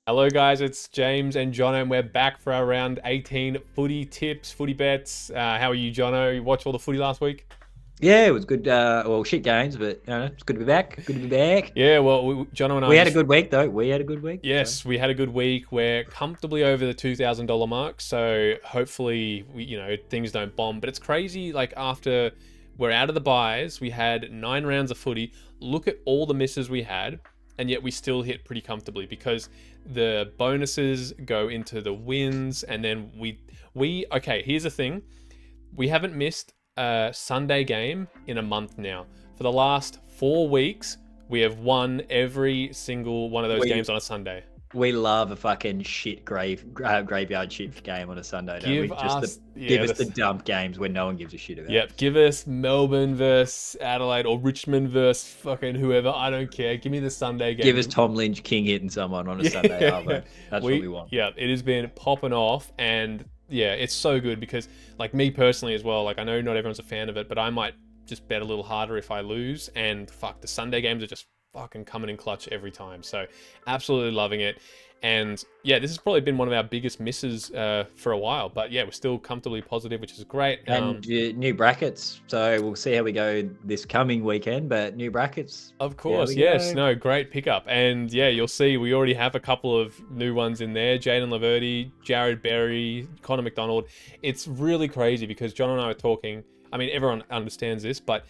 Hello guys, it's James and Jono, and we're back for our round 18 footy tips, footy bets. How are you, Jono? You watched all the footy last week? Yeah, it was good. Well, shit games, but it's good to be back. Good to be back. Yeah, well, Jono and I We had a just, good week, though. We had a good week. So yes, we had a good week. We're comfortably over the $2,000 mark, so hopefully, things don't bomb. But it's crazy, like after we're out of the buys, we had 9 rounds of footy. Look at all the misses we had, and yet we still hit pretty comfortably because the bonuses go into the wins, and then okay, here's the thing. We haven't missed a Sunday game in a month now. For the last 4 weeks, we have won every single one of those we games on a Sunday. we love a fucking shit graveyard shit game on a Sunday, don't we? Give Just us, give yeah, us the dump games where no one gives a shit about. yep. Give us Melbourne versus Adelaide or Richmond versus fucking whoever. I don't care. Give me the Sunday Give us game. Tom Lynch king hitting someone on a Sunday, Arvo. That's what we want. Yeah, it has been popping off, and yeah, it's so good because, like, me personally as well. Like, I know not everyone's a fan of it, but I might just bet a little harder if I lose. And fuck, the Sunday games are just fucking coming in clutch every time. So, absolutely loving it. And yeah, this has probably been one of our biggest misses for a while. But yeah, we're still comfortably positive, which is great. And new brackets. So we'll see how we go this coming weekend. But new brackets. Of There course, we yes. go. No, great pickup. And yeah, you'll see we already have a couple of new ones in there. Jaden Laverty, Jared Berry, Connor McDonald. It's really crazy because John and I were talking. I mean, everyone understands this, but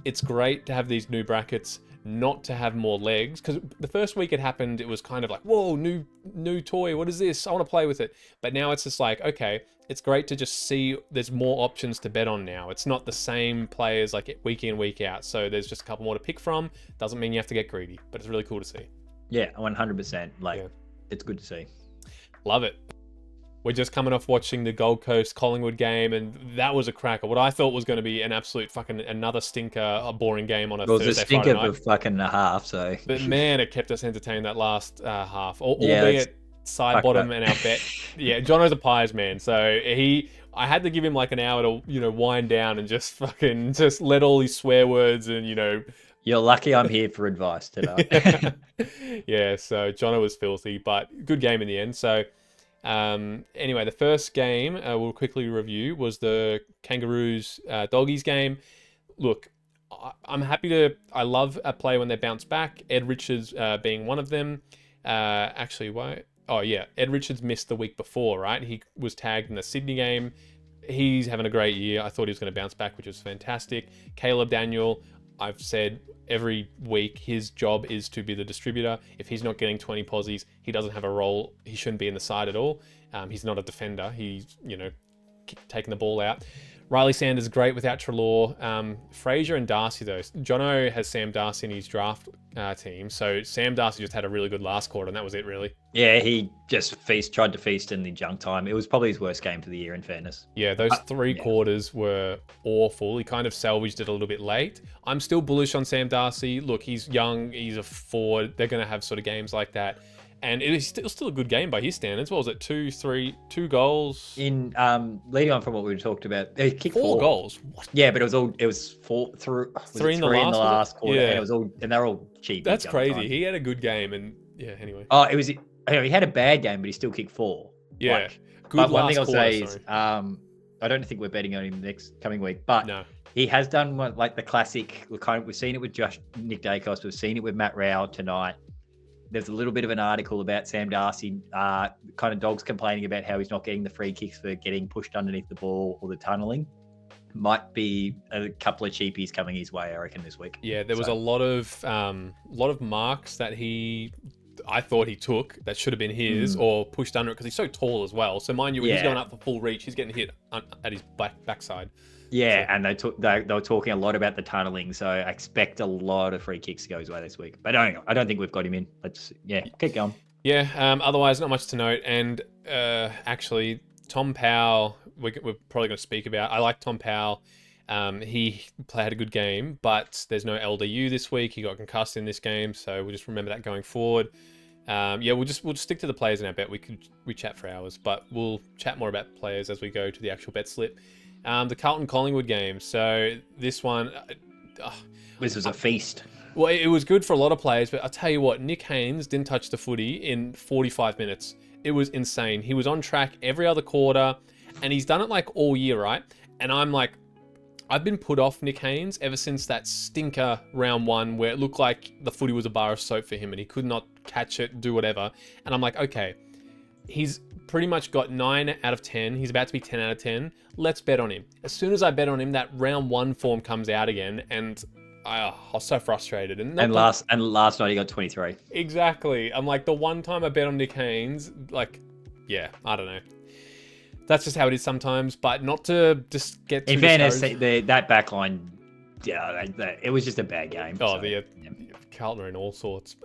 it's great to have these new brackets, not to have more legs. Because the first week it happened, it was kind of like, whoa, new toy. What is this? I want to play with it. But now it's just like, okay, it's great to just see there's more options to bet on now. It's not the same players like week in, week out. So there's just a couple more to pick from. Doesn't mean you have to get greedy, but it's really cool to see. Yeah, 100%. Like, Yeah. it's good to see. Love it. We're just coming off watching the Gold Coast Collingwood game, and that was a cracker. What I thought was going to be an absolute fucking another stinker, a boring game on a Well, it was a Thursday, Friday stinker night. for fucking a half, so But man, it kept us entertained that last half, yeah, let's albeit side fuck bottom that. and our bet. Yeah, Jono's a pies man, so I had to give him like an hour to wind down and just fucking just let all these swear words and You're lucky I'm here for advice today. yeah. So Jono was filthy, but good game in the end. So anyway, the first game we'll quickly review was the Kangaroos Doggies game. Look, I'm happy to. I love a play when they bounce back. Ed Richards being one of them. Actually, why? Oh yeah, Ed Richards missed the week before, right? He was tagged in the Sydney game. He's having a great year. I thought he was going to bounce back, which was fantastic. Caleb Daniel, I've said every week his job is to be the distributor. If he's not getting 20 posies, he doesn't have a role. He shouldn't be in the side at all. He's not a defender. He's, taking the ball out. Riley Sanders, great without Treloar. Fraser and Darcy, though. Jono has Sam Darcy in his draft team. So Sam Darcy just had a really good last quarter, and that was it, really. Yeah, he just tried to feast in the junk time. It was probably his worst game for the year, in fairness. Yeah, those three Yeah. quarters were awful. He kind of salvaged it a little bit late. I'm still bullish on Sam Darcy. Look, he's young. He's a forward. They're going to have sort of games like that. And it is still a good game by his standards. What was it? Two goals? In leading on from what we talked about, he kicked Four goals? What? Yeah, but it was four through Three in the three in the last, last quarter, yeah. and it was all, and they're all cheap. That's junk crazy. time. He had a good game, and yeah, anyway. Oh, it was. He had a bad game, but he still kicked 4. Yeah, Like, good but one last thing I'll quarter, say is, I don't think we're betting on him next coming week, but No. he has done like the classic. We've seen it with Josh Nick Dacos. We've seen it with Matt Rao tonight. There's a little bit of an article about Sam Darcy, kind of dogs complaining about how he's not getting the free kicks for getting pushed underneath the ball or the tunnelling. Might be a couple of cheapies coming his way, I reckon, this week. Yeah, there was a lot of marks that I thought he took that should have been his or pushed under it because he's so tall as well. So mind you, when he's going up for full reach, he's getting hit at his backside. Yeah, and they were talking a lot about the tunnelling, so I expect a lot of free kicks to go his way this week. But I don't think we've got him in. Keep going. Yeah. Otherwise, not much to note. And actually, Tom Powell, we're probably going to speak about. I like Tom Powell. He had a good game, but there's no LDU this week. He got concussed in this game, so we'll just remember that going forward. We'll just stick to the players in our bet. We chat for hours, but we'll chat more about players as we go to the actual bet slip. The Carlton Collingwood game. So this one, This was a feast. Well, it was good for a lot of players, but I'll tell you what, Nick Haynes didn't touch the footy in 45 minutes. It was insane. He was on track every other quarter, and he's done it like all year, right? And I'm like, I've been put off Nick Haynes ever since that stinker round one where it looked like the footy was a bar of soap for him and he could not catch it, do whatever. And I'm like, okay, he's pretty much got 9 out of 10. He's about to be 10 out of 10. Let's bet on him. As soon as I bet on him, that round one form comes out again, and I was so frustrated. And last night he got 23. Exactly. I'm like, the one time I bet on Nick Haynes, like, yeah, I don't know. That's just how it is sometimes, but not to just get too In fairness, that back line, yeah, it was just a bad game. Oh, so, Carlton are in all sorts.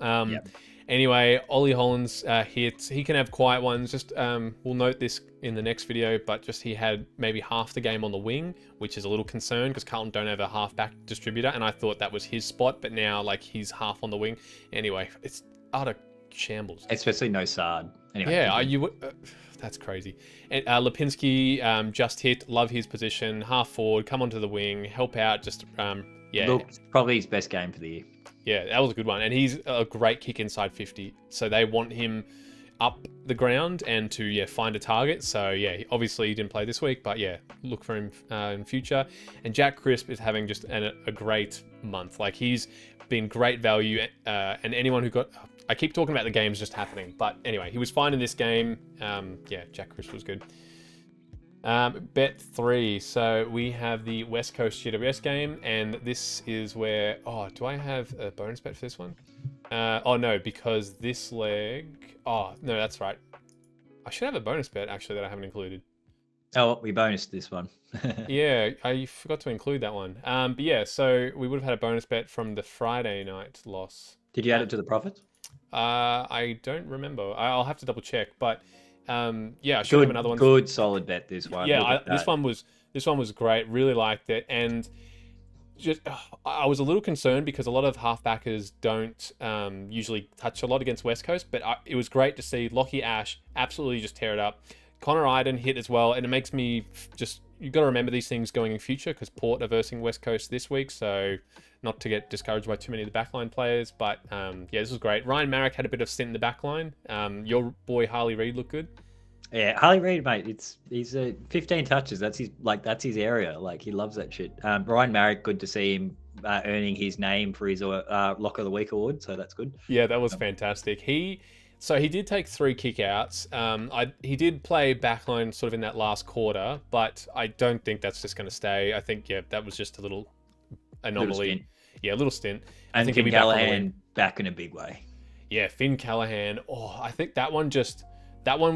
Anyway, Ollie Holland's hits. He can have quiet ones. Just we'll note this in the next video, but just he had maybe half the game on the wing, which is a little concern because Carlton don't have a half-back distributor, and I thought that was his spot, but now like he's half on the wing. Anyway, it's utter shambles. Especially no Sard. Anyway, yeah, that's crazy. And Lipinski just hit. Love his position. Half forward, come onto the wing, help out. Just yeah. Look, probably his best game for the year. Yeah, that was a good one. And he's a great kick inside 50. So they want him up the ground and to find a target. So yeah, obviously he didn't play this week, but yeah, look for him in future. And Jack Crisp is having just a great month. Like he's been great value. And anyone who got, I keep talking about the games just happening, but anyway, he was fine in this game. Yeah, Jack Crisp was good. Bet 3. So we have the West Coast GWS game, and this is where, do I have a bonus bet for this one? Oh no, because this leg, no, that's right. I should have a bonus bet actually that I haven't included. Oh, we bonused this one. Yeah, I forgot to include that one. But yeah, so we would have had a bonus bet from the Friday night loss. Did you add it to the profit? I don't remember. I'll have to double check, but yeah, I should have another one. Good solid bet this one. Yeah, this one was great. Really liked it, and just I was a little concerned because a lot of halfbackers don't usually touch a lot against West Coast, but it was great to see Lockie Ash absolutely just tear it up. Connor Iden hit as well, and it makes me just, you've got to remember these things going in future because Port are versing West Coast this week, so not to get discouraged by too many of the backline players, but yeah, this was great. Ryan Marrick had a bit of stint in the backline. Your boy Harley Reid looked good. Yeah, Harley Reid, mate. He's 15 touches. That's his area. Like he loves that shit. Ryan Marrick, good to see him earning his name for his Lock of the Week award. So that's good. Yeah, that was fantastic. He did take 3 kickouts. He did play backline sort of in that last quarter, but I don't think that's just going to stay. I think that was just a little anomaly. A little stint. And I think Finn Callahan back in a big way. Yeah, Finn Callahan. I think that one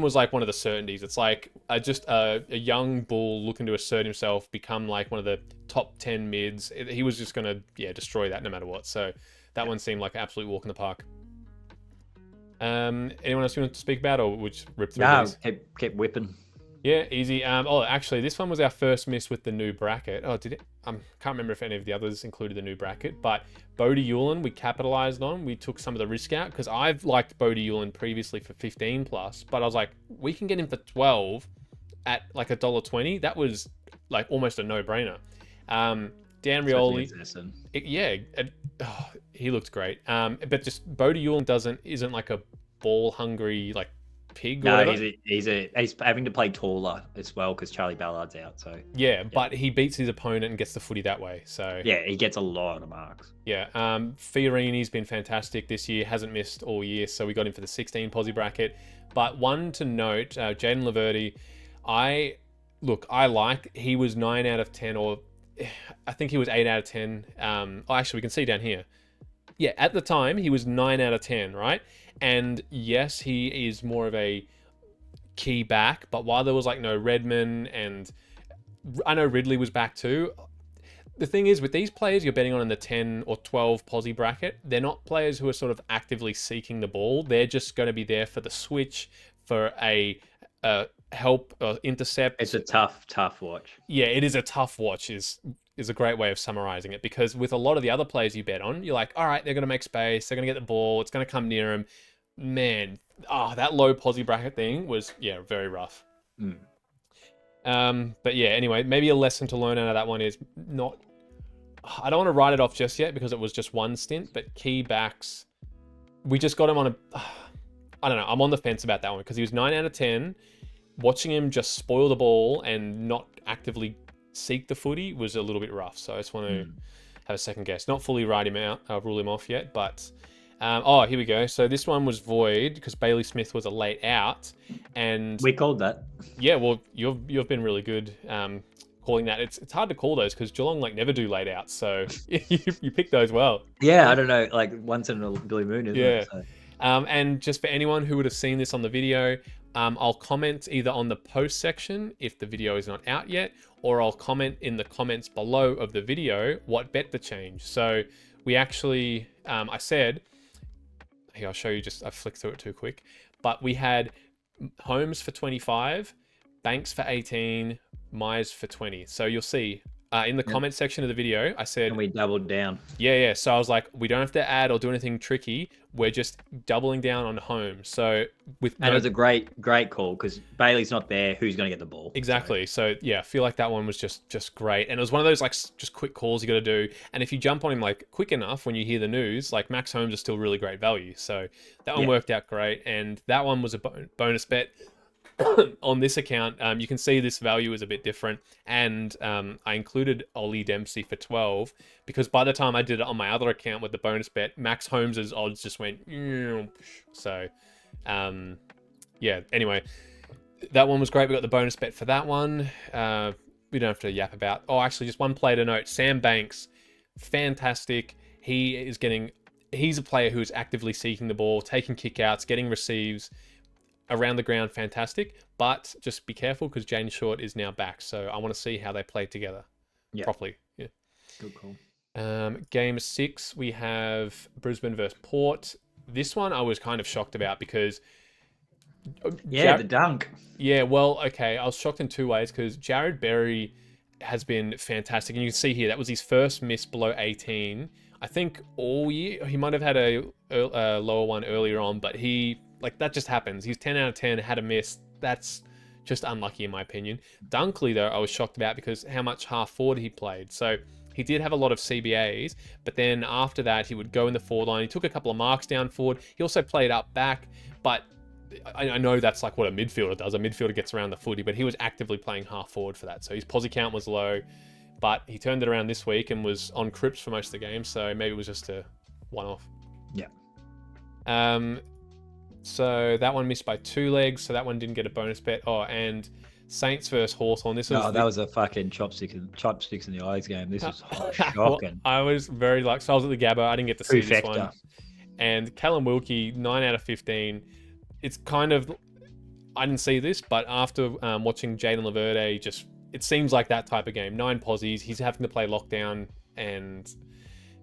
was like one of the certainties. It's like just a young bull looking to assert himself, become like one of the top 10 mids. He was just going to destroy that no matter what. So that one seemed like an absolute walk in the park. Anyone else you want to speak about, or would you rip through these? Kept whipping. Yeah, easy. Actually, this one was our first miss with the new bracket. Did it? Can't remember if any of the others included the new bracket, but Bodie Yulin we capitalized on. We took some of the risk out because I've liked Bodie Yulin previously for 15 plus, but I was like, we can get him for 12 at like $1.20. That was like almost a no-brainer. Dan Rioli, he looked great. But just Bodie Yulin isn't like a ball hungry like pig. Or no, he's having to play taller as well because Charlie Ballard's out. So yeah, but he beats his opponent and gets the footy that way. So yeah, he gets a lot of marks. Yeah, Fiorini's been fantastic this year. Hasn't missed all year, so we got him for the 16 posi bracket. But one to note, Jaden Laverty, he was 9 out of 10, or I think he was 8 out of 10. Actually, we can see down here. Yeah, at the time, he was 9 out of 10, right? And yes, he is more of a key back, but while there was like no Redman, and I know Ridley was back too, the thing is with these players you're betting on in the 10 or 12 posi bracket, they're not players who are sort of actively seeking the ball. They're just going to be there for the switch, for a help or intercept. It's a tough watch. Yeah, it is a tough watch is a great way of summarizing it, because with a lot of the other players you bet on, you're like, all right, they're going to make space, they're going to get the ball, it's going to come near them. Man, that low posi bracket thing was, very rough. But yeah, anyway, maybe a lesson to learn out of that one is not... I don't want to write it off just yet because it was just one stint, but key backs, we just got him on a, I don't know, I'm on the fence about that one because he was 9 out of 10. Watching him just spoil the ball and not actively seek the footy was a little bit rough. So I just want to have a second guess. Not fully rule him off yet, but here we go. So this one was void because Bailey Smith was a late out, and We called that. yeah, well, you've been really good calling that. It's hard to call those because Geelong like never do late outs, so you picked those well. Yeah, I don't know, like once in a blue moon, isn't it? So. And just for anyone who would have seen this on the video, I'll comment either on the post section if the video is not out yet, or I'll comment in the comments below of the video what bet to change. So we actually, I said, here I'll show you. I flicked through it too quick, but we had Holmes for 25, Banks for 18, Myers for 20. So you'll see in the comment section of the video, I said, And we doubled down. Yeah. So I was like, we don't have to add or do anything tricky. We're just doubling down on Holmes. So it was a great call because Bailey's not there. Who's going to get the ball? Exactly. So yeah, I feel like that one was just great. And it was one of those like just quick calls you got to do. And if you jump on him like quick enough when you hear the news, like Max Holmes is still really great value. So that one worked out great. And that one was a bonus bet. On this account, you can see this value is a bit different, and I included Ollie Dempsey for 12 because by the time I did it on my other account with the bonus bet, Max Holmes's odds just went. So, yeah. Anyway, that one was great. We got the bonus bet for that one. We don't have to yap about. Oh, actually, just one player to note: Sam Banks, fantastic. He's a player who is actively seeking the ball, taking kickouts, getting receives. Around the ground, fantastic, but just be careful because Jane Short is now back. So I want to see how they play together properly. Yeah, good call. Game 6, we have Brisbane versus Port. This one I was kind of shocked about because the dunk. Yeah, well, okay, I was shocked in two ways because Jared Berry has been fantastic, and you can see here that was his first miss below 18. I think all year he might have had a lower one earlier on, but that just happens. He's 10 out of 10, had a miss. That's just unlucky in my opinion. Dunkley, though, I was shocked about because how much half forward he played. So he did have a lot of CBAs, but then after that, he would go in the forward line. He took a couple of marks down forward. He also played up back, but I know that's like what a midfielder does. A midfielder gets around the footy, but he was actively playing half forward for that. So his posse count was low, but he turned it around this week and was on Cripps for most of the game. So maybe it was just a one-off. Yeah. So that one missed by 2 legs, so that one didn't get a bonus bet. Oh, and Saints versus Hawthorn. That was a fucking chopsticks in the eyes game. This was shocking. Well, I was very lucky. So I was at the Gabba. I didn't get to see this one. And Callum Wilkie, 9 out of 15. It's kind of, I didn't see this, but after watching Jaden Laverde, it seems like that type of game. 9 posies. He's having to play lockdown, and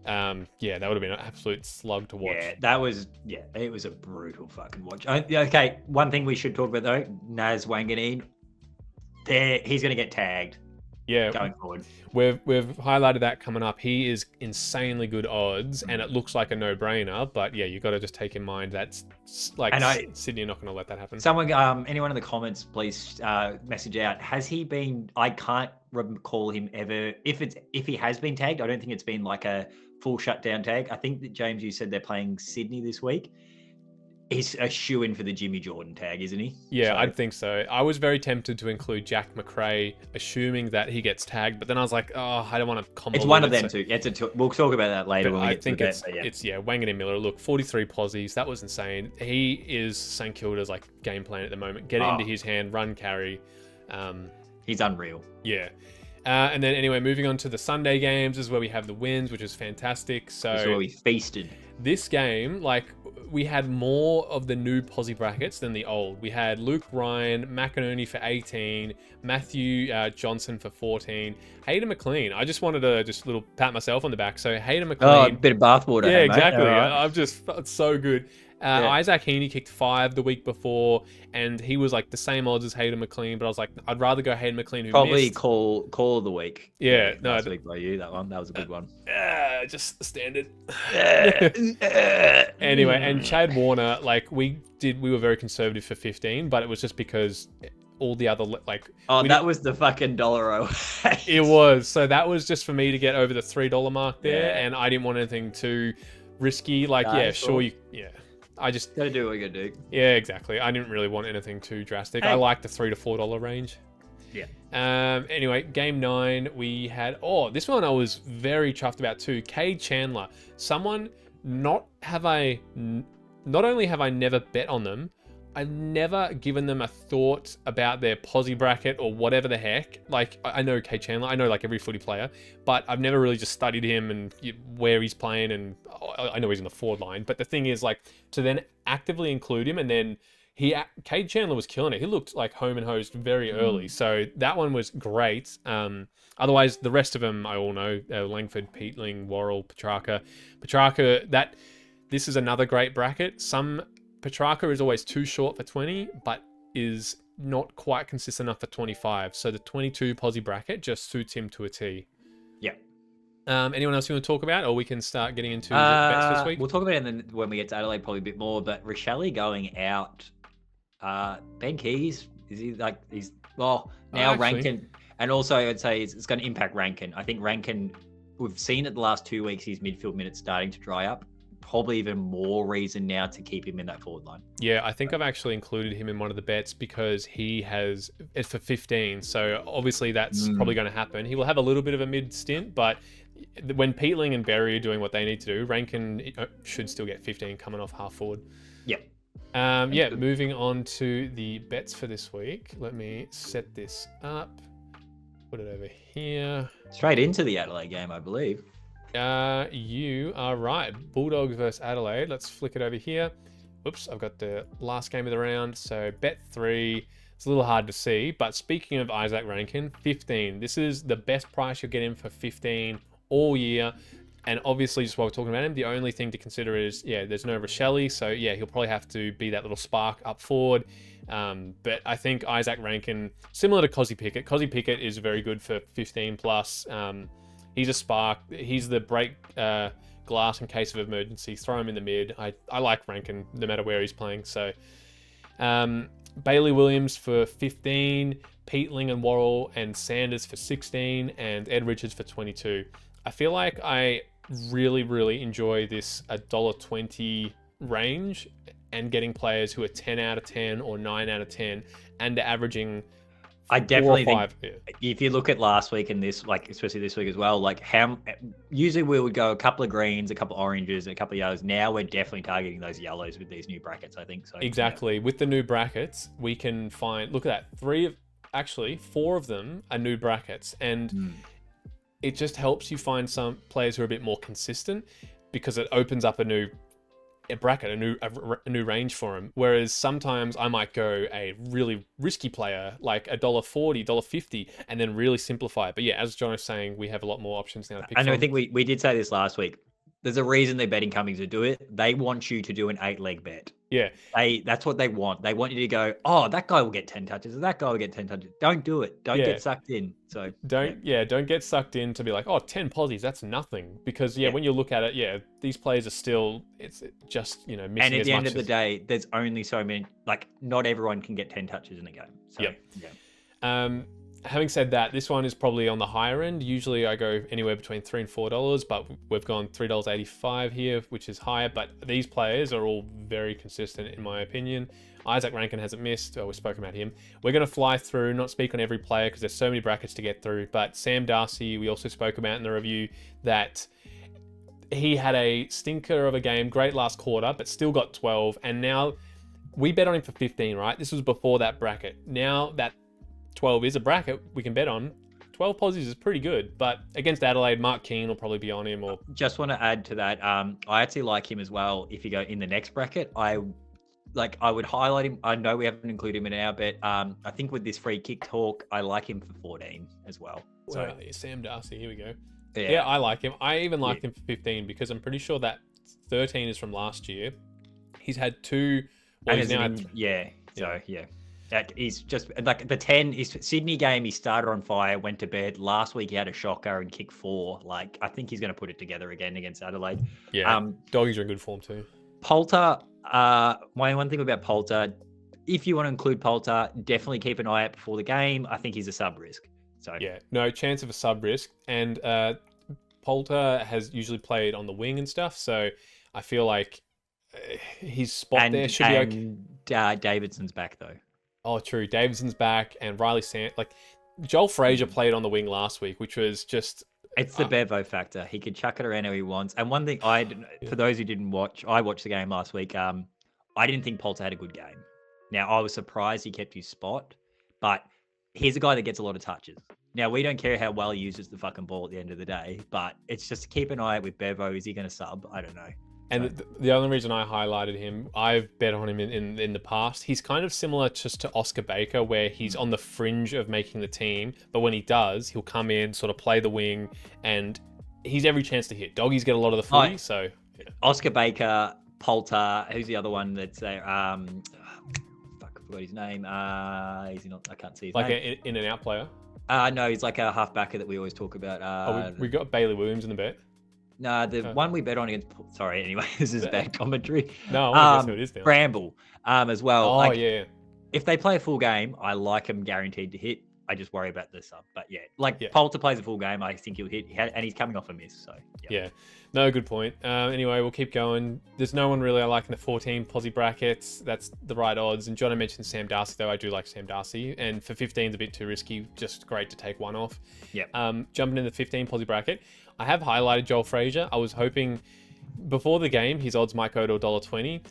that would have been an absolute slug to watch. It was a brutal fucking watch. Okay, one thing we should talk about though, Naz Wanganeen, he's going to get tagged. Yeah, going forward. We've highlighted that coming up. He is insanely good odds, and it looks like a no-brainer. But yeah, you got to just take in mind that's like Sydney are not going to let that happen. Someone, anyone in the comments, please message out. Has he been? I can't recall him ever. If he has been tagged, I don't think it's been like a full shutdown tag. I think that James, you said they're playing Sydney this week. He's a shoe-in for the Jimmy Jordan tag, isn't he? Yeah, I'd think so. I was very tempted to include Jack McRae, assuming that he gets tagged, but then I was like, oh, I don't want to comment. It's one of them too. We'll talk about that later. When we get to that, it's Wangan and Miller. Look, 43 posies. That was insane. He is St Kilda's like game plan at the moment. Get it into his hand, run, carry. He's unreal. Yeah. And then anyway, moving on to the Sunday games is where we have the wins, which is fantastic. So this is where we feasted. This game, we had more of the new posi brackets than the old. We had Luke Ryan, McInerney for 18, Matthew Johnson for 14, Hayden McLean. I just wanted to little pat myself on the back. So Hayden McLean. Oh, a bit of bathwater. Yeah, exactly. Right. I've just felt so good. Isaac Heaney kicked 5 the week before, and he was like the same odds as Hayden McLean, but I was like, I'd rather go Hayden McLean, who probably missed. call of the week. Yeah, last week by you, that was a good one. Just the standard. Anyway, and Chad Warner, we were very conservative for 15, but it was just because all the other like. Oh, that was the fucking $1. It was. So that was just for me to get over the $3 mark there, Yeah. and I didn't want anything too risky. Like, yeah, sure, I just gotta do what you gotta do. Yeah, exactly. I didn't really want anything too drastic. I like the $3 to $4 range. Yeah. Anyway, game 9, we had this one I was very chuffed about too. Cade Chandler. Someone not only have I never bet on them, I've never given them a thought about their posse bracket or whatever the heck. Like, I know Cade Chandler, I know like every footy player, but I've never really just studied him and where he's playing, and I know he's in the forward line. But the thing is, like, to then actively include him, and then Cade Chandler was killing it. He looked like home and hosed very early, so that one was great. Otherwise, the rest of them I all know: Langford, Peatling, Worrell, Petrarca. This is another great bracket. Petrarca is always too short for 20, but is not quite consistent enough for 25. So the 22 posse bracket just suits him to a T. Yeah. Anyone else you want to talk about, or we can start getting into bets this week? We'll talk about it when we get to Adelaide probably a bit more, but Rochelle going out. Ben Keys, is he like, Rankin, and also I'd say it's going to impact Rankin. I think Rankin, we've seen it the last 2 weeks, his midfield minutes starting to dry up. Probably even more reason now to keep him in that forward line. Yeah, I think I've actually included him in one of the bets because it's for 15. So obviously that's probably going to happen. He will have a little bit of a mid stint, but when Peatling and Berry are doing what they need to do, Rankin should still get 15 coming off half forward. Yeah. Moving on to the bets for this week. Let me set this up. Put it over here. Straight into the Adelaide game, I believe. You are right. Bulldogs versus Adelaide. Let's flick it over here. Oops, I've got the last game of the round. So bet 3. It's a little hard to see, but speaking of Isaac Rankin, 15. This is the best price you'll get him for 15 all year. And obviously, just while we're talking about him, the only thing to consider is, there's no Rochelle. So, he'll probably have to be that little spark up forward. But I think Isaac Rankin, similar to Cozzy Pickett. Cozzy Pickett is very good for 15 plus. He's a spark. He's the break glass in case of emergency. Throw him in the mid. I like Rankin no matter where he's playing. So, Bailey Williams for 15, Peatling and Worrell and Sanders for 16, and Ed Richards for 22. I feel like I really, really enjoy this $1.20 range and getting players who are 10 out of 10 or 9 out of 10 and averaging. I definitely think if you look at last week and this, like especially this week as well, like usually we would go a couple of greens, a couple of oranges, a couple of yellows. Now we're definitely targeting those yellows with these new brackets, I think. So exactly. With the new brackets, we can find, look at that, 4 of them are new brackets, and it just helps you find some players who are a bit more consistent because it opens up a new bracket, a new range for him. Whereas sometimes I might go a really risky player like $1.40, $1.50, and then really simplify it. But as John was saying, we have a lot more options now to pick from. I think we did say this last week. There's a reason they're betting companies to do it. They want you to do an 8-leg bet. Yeah. That's what they want. They want you to go, oh, that guy will get 10 touches. That guy will get 10 touches. Don't do it. Don't get sucked in. So don't get sucked in to be like, 10 posies, that's nothing. Because when you look at it, these players are still, it's just, missing as much. And at the end of the day, there's only so many, like not everyone can get 10 touches in a game. So, Having said that, this one is probably on the higher end. Usually I go anywhere between $3 and $4, but we've gone $3.85 here, which is higher. But these players are all very consistent in my opinion. Isaac Rankin hasn't missed. We've spoken about him. We're going to fly through, not speak on every player because there's so many brackets to get through. But Sam Darcy, we also spoke about in the review that he had a stinker of a game, great last quarter, but still got 12. And now we bet on him for 15, right? This was before that bracket. Now that 12 is a bracket we can bet on. 12 posies is pretty good, but against Adelaide, Mark Keane will probably be on him. Or just want to add to that, I actually like him as well. If you go in the next bracket, I would highlight him. I know we haven't included him in our bet. I think with this free kick talk, I like him for 14 as well. So Sam Darcy, here we go. Yeah, I like him. I even like him for 15 because I'm pretty sure that 13 is from last year. He's had 2. Well, he's now he's just like the 10 is Sydney game. He started on fire, went to bed. Last week he had a shocker and kicked 4. Like I think he's going to put it together again against Adelaide. Yeah, doggies are in good form too. Poulter. My one thing about Poulter, if you want to include Poulter, definitely keep an eye out before the game. I think he's a sub risk. So Yeah, no chance of a sub risk. And Poulter has usually played on the wing and stuff, so I feel like his spot there should be okay. Davidson's back though. Oh, true. Davidson's back, and Riley like Joel Frazier played on the wing last week, which was just. It's the Bevo factor. He can chuck it around how he wants. And one thing for those who didn't watch, I watched the game last week. I didn't think Poulter had a good game. Now, I was surprised he kept his spot, but he's a guy that gets a lot of touches. Now, we don't care how well he uses the fucking ball at the end of the day, but it's just keep an eye out with Bevo. Is he going to sub? I don't know. And the only reason I highlighted him, I've bet on him in the past. He's kind of similar just to Oscar Baker, where he's on the fringe of making the team, but when he does, he'll come in, sort of play the wing, and he's every chance to hit. Doggies get a lot of the footy, so... Yeah. Oscar Baker, Poulter, who's the other one that's there? I forgot his name. Is he not? I can't see his name. Like an in and out player? No, he's like a halfbacker that we always talk about. We got Bailey Williams in the bet. No, the one we bet on against. Sorry, anyway, this is bad commentary. No, I guess who it is now. Bramble, as well. Oh, yeah. If they play a full game, I like him guaranteed to hit. I just worry about the sub. But Poulter plays a full game, I think he'll hit, and he's coming off a miss. So yeah. No, good point. Anyway, we'll keep going. There's no one really I like in the 14 posi brackets. That's the right odds. And Jono mentioned Sam Darcy, though. I do like Sam Darcy. And for 15 is a bit too risky. Just great to take one off. Yeah. Jumping in the 15 posi bracket, I have highlighted Joel Frazier. I was hoping before the game his odds might go to $1.20.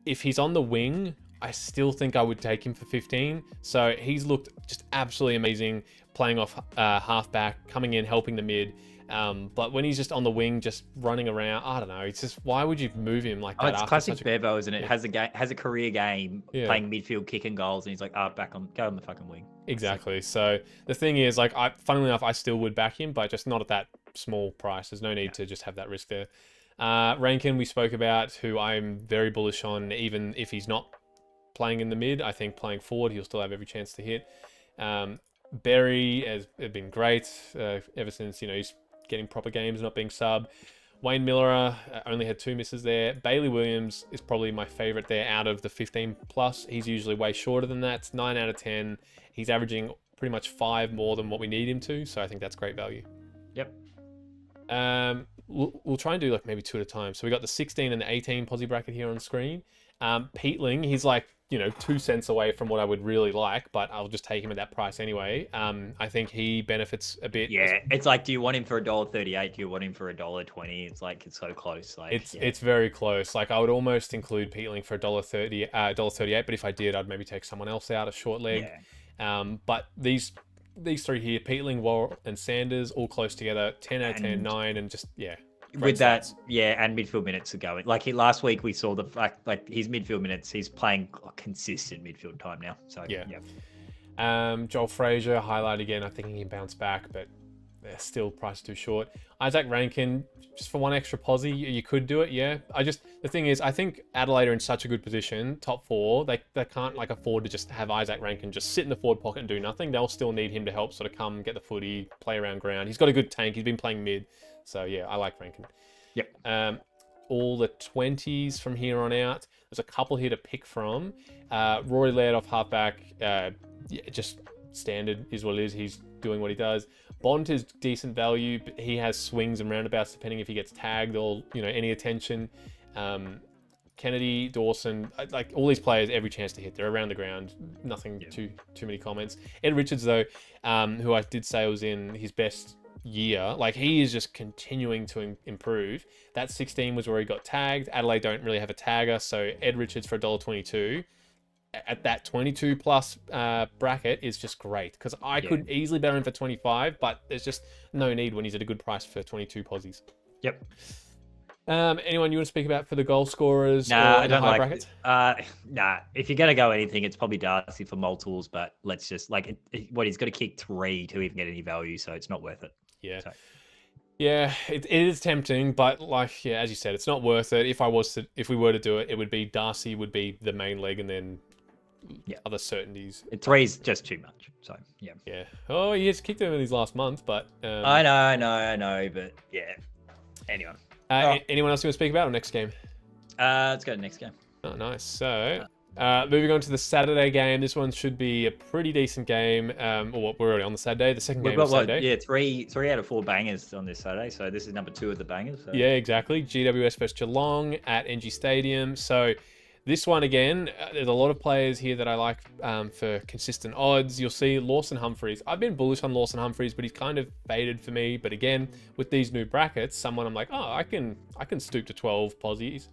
If he's on the wing, I still think I would take him for 15. So he's looked just absolutely amazing, playing off halfback, coming in, helping the mid. But when he's just on the wing, just running around, I don't know. It's just, why would you move him like that? It's classic Bevo, isn't it? Yeah. Has a career game playing midfield, kicking goals, and he's like, go on the fucking wing. Exactly. So the thing is, like, funnily enough, I still would back him, but just not at that small price. There's no need to just have that risk there. Rankin, we spoke about, who I'm very bullish on, even if he's not playing in the mid. I think playing forward, he'll still have every chance to hit. Berry has been great ever since, he's getting proper games, not being sub. Wayne Miller only had 2 misses there. Bailey Williams is probably my favorite there out of the 15 plus. He's usually way shorter than that. It's 9 out of 10. He's averaging pretty much 5 more than what we need him to. So I think that's great value. Yep. We'll try and do like maybe 2 at a time. So we got the 16 and the 18 posi bracket here on the screen. Peatling, he's like, 2 cents away from what I would really like, but I'll just take him at that price anyway. I think he benefits a bit. Yeah, it's like, do you want him for $1.38? Do you want him for $1.20? It's like, it's so close. Like, it's very close. Like, I would almost include Peatling for $1.38, but if I did, I'd maybe take someone else out, a short leg. Yeah. But these 3 here, Peatling, Wall, and Sanders, all close together, 10 out of 10, 9, and just, with that, and midfield minutes are going. Like last week, we saw the fact, like his midfield minutes, he's playing consistent midfield time now. So Joel Frazier, highlight again. I think he can bounce back, but still price too short. Isaac Rankin, just for one extra posi, you could do it. Yeah, the thing is, I think Adelaide are in such a good position, top 4. They can't like afford to just have Isaac Rankin just sit in the forward pocket and do nothing. They'll still need him to help sort of come get the footy, play around ground. He's got a good tank. He's been playing mid. So, yeah, I like Rankin. Yep. All the 20s from here on out. There's a couple here to pick from. Rory Laird off halfback. Just standard is what it is. He's doing what he does. Bond is decent value. But he has swings and roundabouts depending if he gets tagged or, any attention. Kennedy, Dawson, like all these players, every chance to hit. They're around the ground. Nothing too many comments. Ed Richards, though, who I did say was in his best year, like he is just continuing to improve. That 16 was where he got tagged. Adelaide don't really have a tagger, so Ed Richards for $1.22 at that 22 plus bracket is just great, because I could easily bet him for 25, but there's just no need when he's at a good price for 22 posies. Yep. Anyone you want to speak about for the goal scorers? Nah, I don't like brackets? Nah, if you're gonna go anything, it's probably Darcy for multiples, but let's just he's got to kick 3 to even get any value, so it's not worth it. Yeah. So. Yeah, it is tempting, but as you said, it's not worth it. If we were to do it, it would be Darcy would be the main leg, and then other certainties. 3 is just too much. So yeah. Oh, he has kicked him in his last month, but I know, but yeah. Anyway, anyone else you want to speak about or next game? Let's go to the next game. Oh, nice. So Moving on to the Saturday game. This one should be a pretty decent game. Or we're already on the Saturday. The second We've game got is Saturday. yeah, three out of 4 bangers on this Saturday. So this is number 2 of the bangers. So. Yeah, exactly. GWS versus Geelong at NG Stadium. So this one again, there's a lot of players here that I like for consistent odds. You'll see Lawson Humphreys. I've been bullish on Lawson Humphreys, but he's kind of faded for me. But again, with these new brackets, someone I'm like, oh, I can stoop to 12 posies.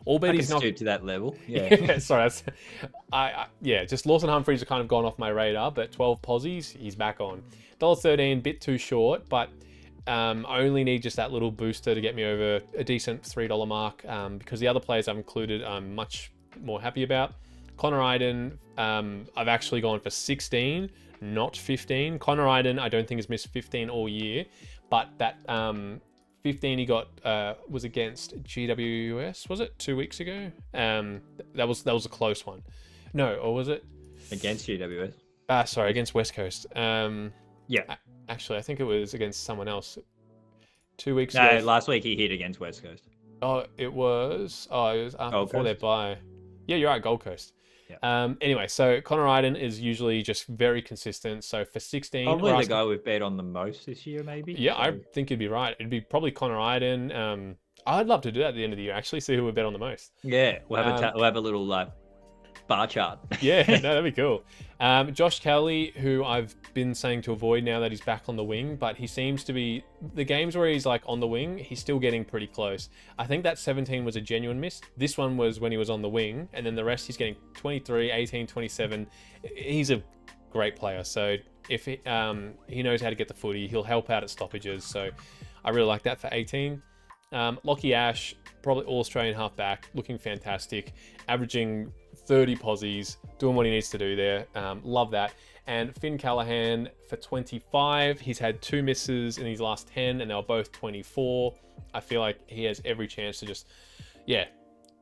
Albeit he's not stoop to that level. Yeah. Yeah, sorry. Just Lawson Humphreys have kind of gone off my radar, but 12 posies, he's back on. $1.13, bit too short, but I only need just that little booster to get me over a decent $3 mark because the other players I've included I'm much more happy about. Connor Iden, I've actually gone for 16, not 15. Connor Iden, I don't think has missed 15 all year, but that 15 he got was against GWS, was it 2 weeks ago? That was a close one. No, or was it against GWS? Sorry, against West Coast. Yeah. Actually, I think it was against someone else 2 weeks ago. No, last week he hit against West Coast. It was before their bye. Yeah, you're right, Gold Coast. Yeah. Anyway, so Connor Iden is usually just very consistent. So for 16... Probably the guy we've bet on the most this year, maybe. Yeah, so. I think you'd be right. It'd be probably Connor Iden. I'd love to do that at the end of the year, actually, see who we bet on the most. Yeah, we'll have a little bar chart. Yeah, no, that'd be cool. Josh Kelly, who I've been saying to avoid now that he's back on the wing, but he seems to be... The games where he's like on the wing, he's still getting pretty close. I think that 17 was a genuine miss. This one was when he was on the wing, and then the rest he's getting 23, 18, 27. He's a great player, so if he knows how to get the footy, he'll help out at stoppages, so I really like that for 18. Lockie Ash, probably All-Australian halfback, looking fantastic, averaging 30 posies, doing what he needs to do there. Love that. And Finn Callahan for 25. He's had 2 misses in his last 10, and they were both 24. I feel like he has every chance to just,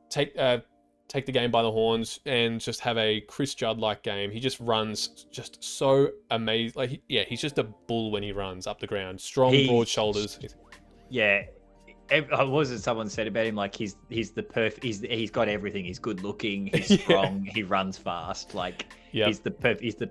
take the game by the horns and just have a Chris Judd-like game. He just runs just so amazing. He's just a bull when he runs up the ground. Strong, broad shoulders. Yeah. What was it someone said about him? Like he's the perfect. He's got everything. He's good looking. He's strong. He runs fast. Like he's the perfect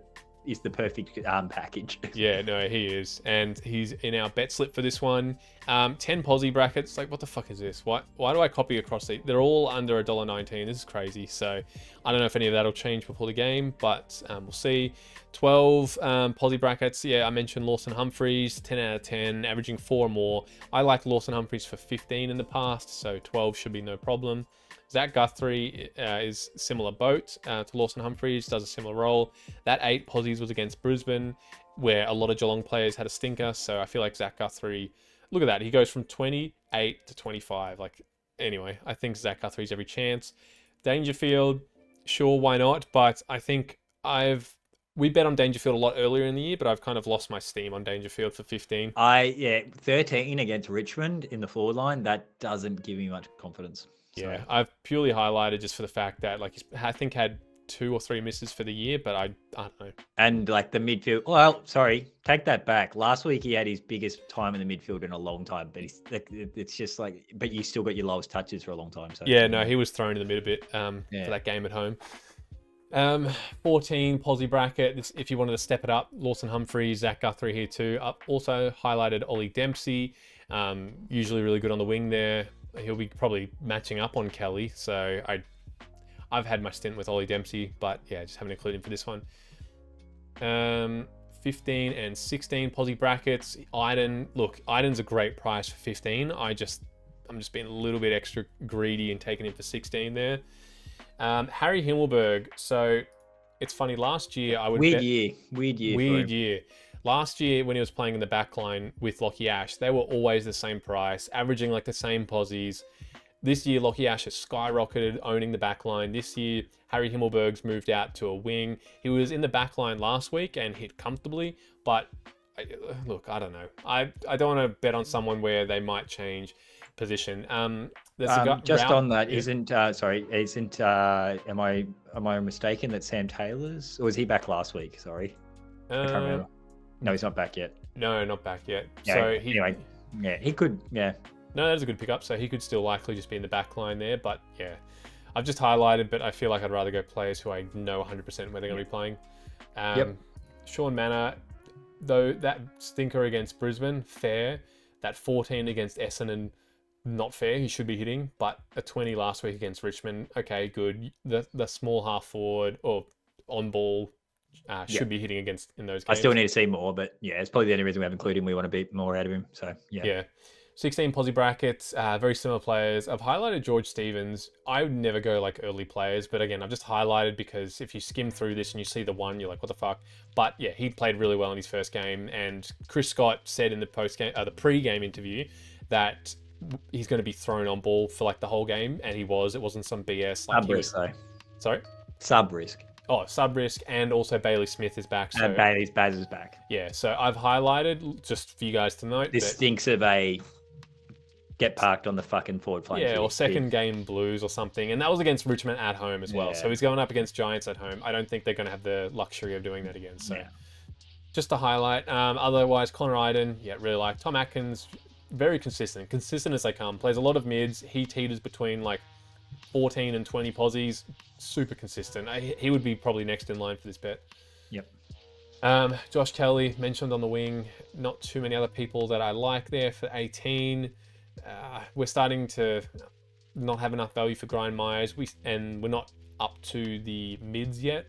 package. Yeah, no, he is, and he's in our bet slip for this one. 10 posi brackets. Like, what the fuck is this? Why do I copy across these? They're all under $1.19. This is crazy. So I don't know if any of that will change before the game, but we'll see. 12 posi brackets. Yeah, I mentioned Lawson Humphreys, 10 out of 10, averaging 4 or more. I like Lawson Humphreys for 15 in the past, so 12 should be no problem. Zach Guthrie is similar boat to Lawson Humphreys, does a similar role. That 8 posies was against Brisbane, where a lot of Geelong players had a stinker, so I feel like Zach Guthrie, look at that, he goes from 28 to 25. Like, anyway, I think Zach Guthrie's every chance. Dangerfield, sure, why not? But I think we bet on Dangerfield a lot earlier in the year, but I've kind of lost my steam on Dangerfield for 15. 13 against Richmond in the forward line, that doesn't give me much confidence. Yeah, I've purely highlighted just for the fact that he's, I think, had 2 or 3 misses for the year, but I don't know. And the midfield, well, sorry, take that back. Last week he had his biggest time in the midfield in a long time, but it's just but you still got your lowest touches for a long time. So yeah, no, he was thrown in the mid a bit for that game at home. 14 posi bracket. If you wanted to step it up, Lawson Humphreys, Zach Guthrie here too. Also highlighted Ollie Dempsey, usually really good on the wing there. He'll be probably matching up on Kelly, so I've had my stint with Ollie Dempsey, but yeah, just haven't included him for this one. 15 and 16 posi brackets. Iden's a great price for 15. I'm just being a little bit extra greedy and taking him for 16 there. Harry Himmelberg. So it's funny. Last year I would weird year. Last year when he was playing in the back line with Lockie Ash, they were always the same price, averaging like the same posies. This year, Lockie Ash has skyrocketed, owning the back line. This year, Harry Himmelberg's moved out to a wing. He was in the back line last week and hit comfortably, but look, I don't know. I don't want to bet on someone where they might change position. Just on that, am I mistaken that Sam Taylor's, or was he back last week? Sorry, I can't remember. No, he's not back yet. No, not back yet. Yeah, so he could. Yeah. No, that's a good pickup. So he could still likely just be in the back line there. But yeah, I've just highlighted, but I feel like I'd rather go players who I know 100% where they're going to be playing. Sean Manor, though, that stinker against Brisbane, fair. That 14 against Essendon, not fair. He should be hitting, but a 20 last week against Richmond, okay, good. The small half forward or on ball should be hitting against in those games. I still need to see more, but yeah, it's probably the only reason we haven't included him. We want to beat more out of him. So yeah. 16 posi brackets, very similar players. I've highlighted George Stevens. I would never go like early players, but again, I've just highlighted because if you skim through this and you see the one, you're like, what the fuck? But yeah, he played really well in his first game, and Chris Scott said in the the pre-game interview that he's going to be thrown on ball for like the whole game, and he was. It wasn't some BS. Like sub risk though. Sorry. Sub risk. Oh, sub risk, and also Bailey Smith is back. So Baz is back. Yeah, so I've highlighted just for you guys to note. This stinks of a get parked on the fucking forward flank. Yeah, or second game Blues or something, and that was against Richmond at home as well. So he's going up against Giants at home. I don't think they're going to have the luxury of doing that again. So just to highlight. Otherwise, Connor Iden, really like. Tom Atkins, very consistent as they come. Plays a lot of mids. He teeters between like 14 and 20 posies. Super consistent. He would be probably next in line for this bet. Josh Kelly mentioned on the wing. Not too many other people that I like there for 18. We're starting to not have enough value for Grind Myers. We're not up to the mids yet.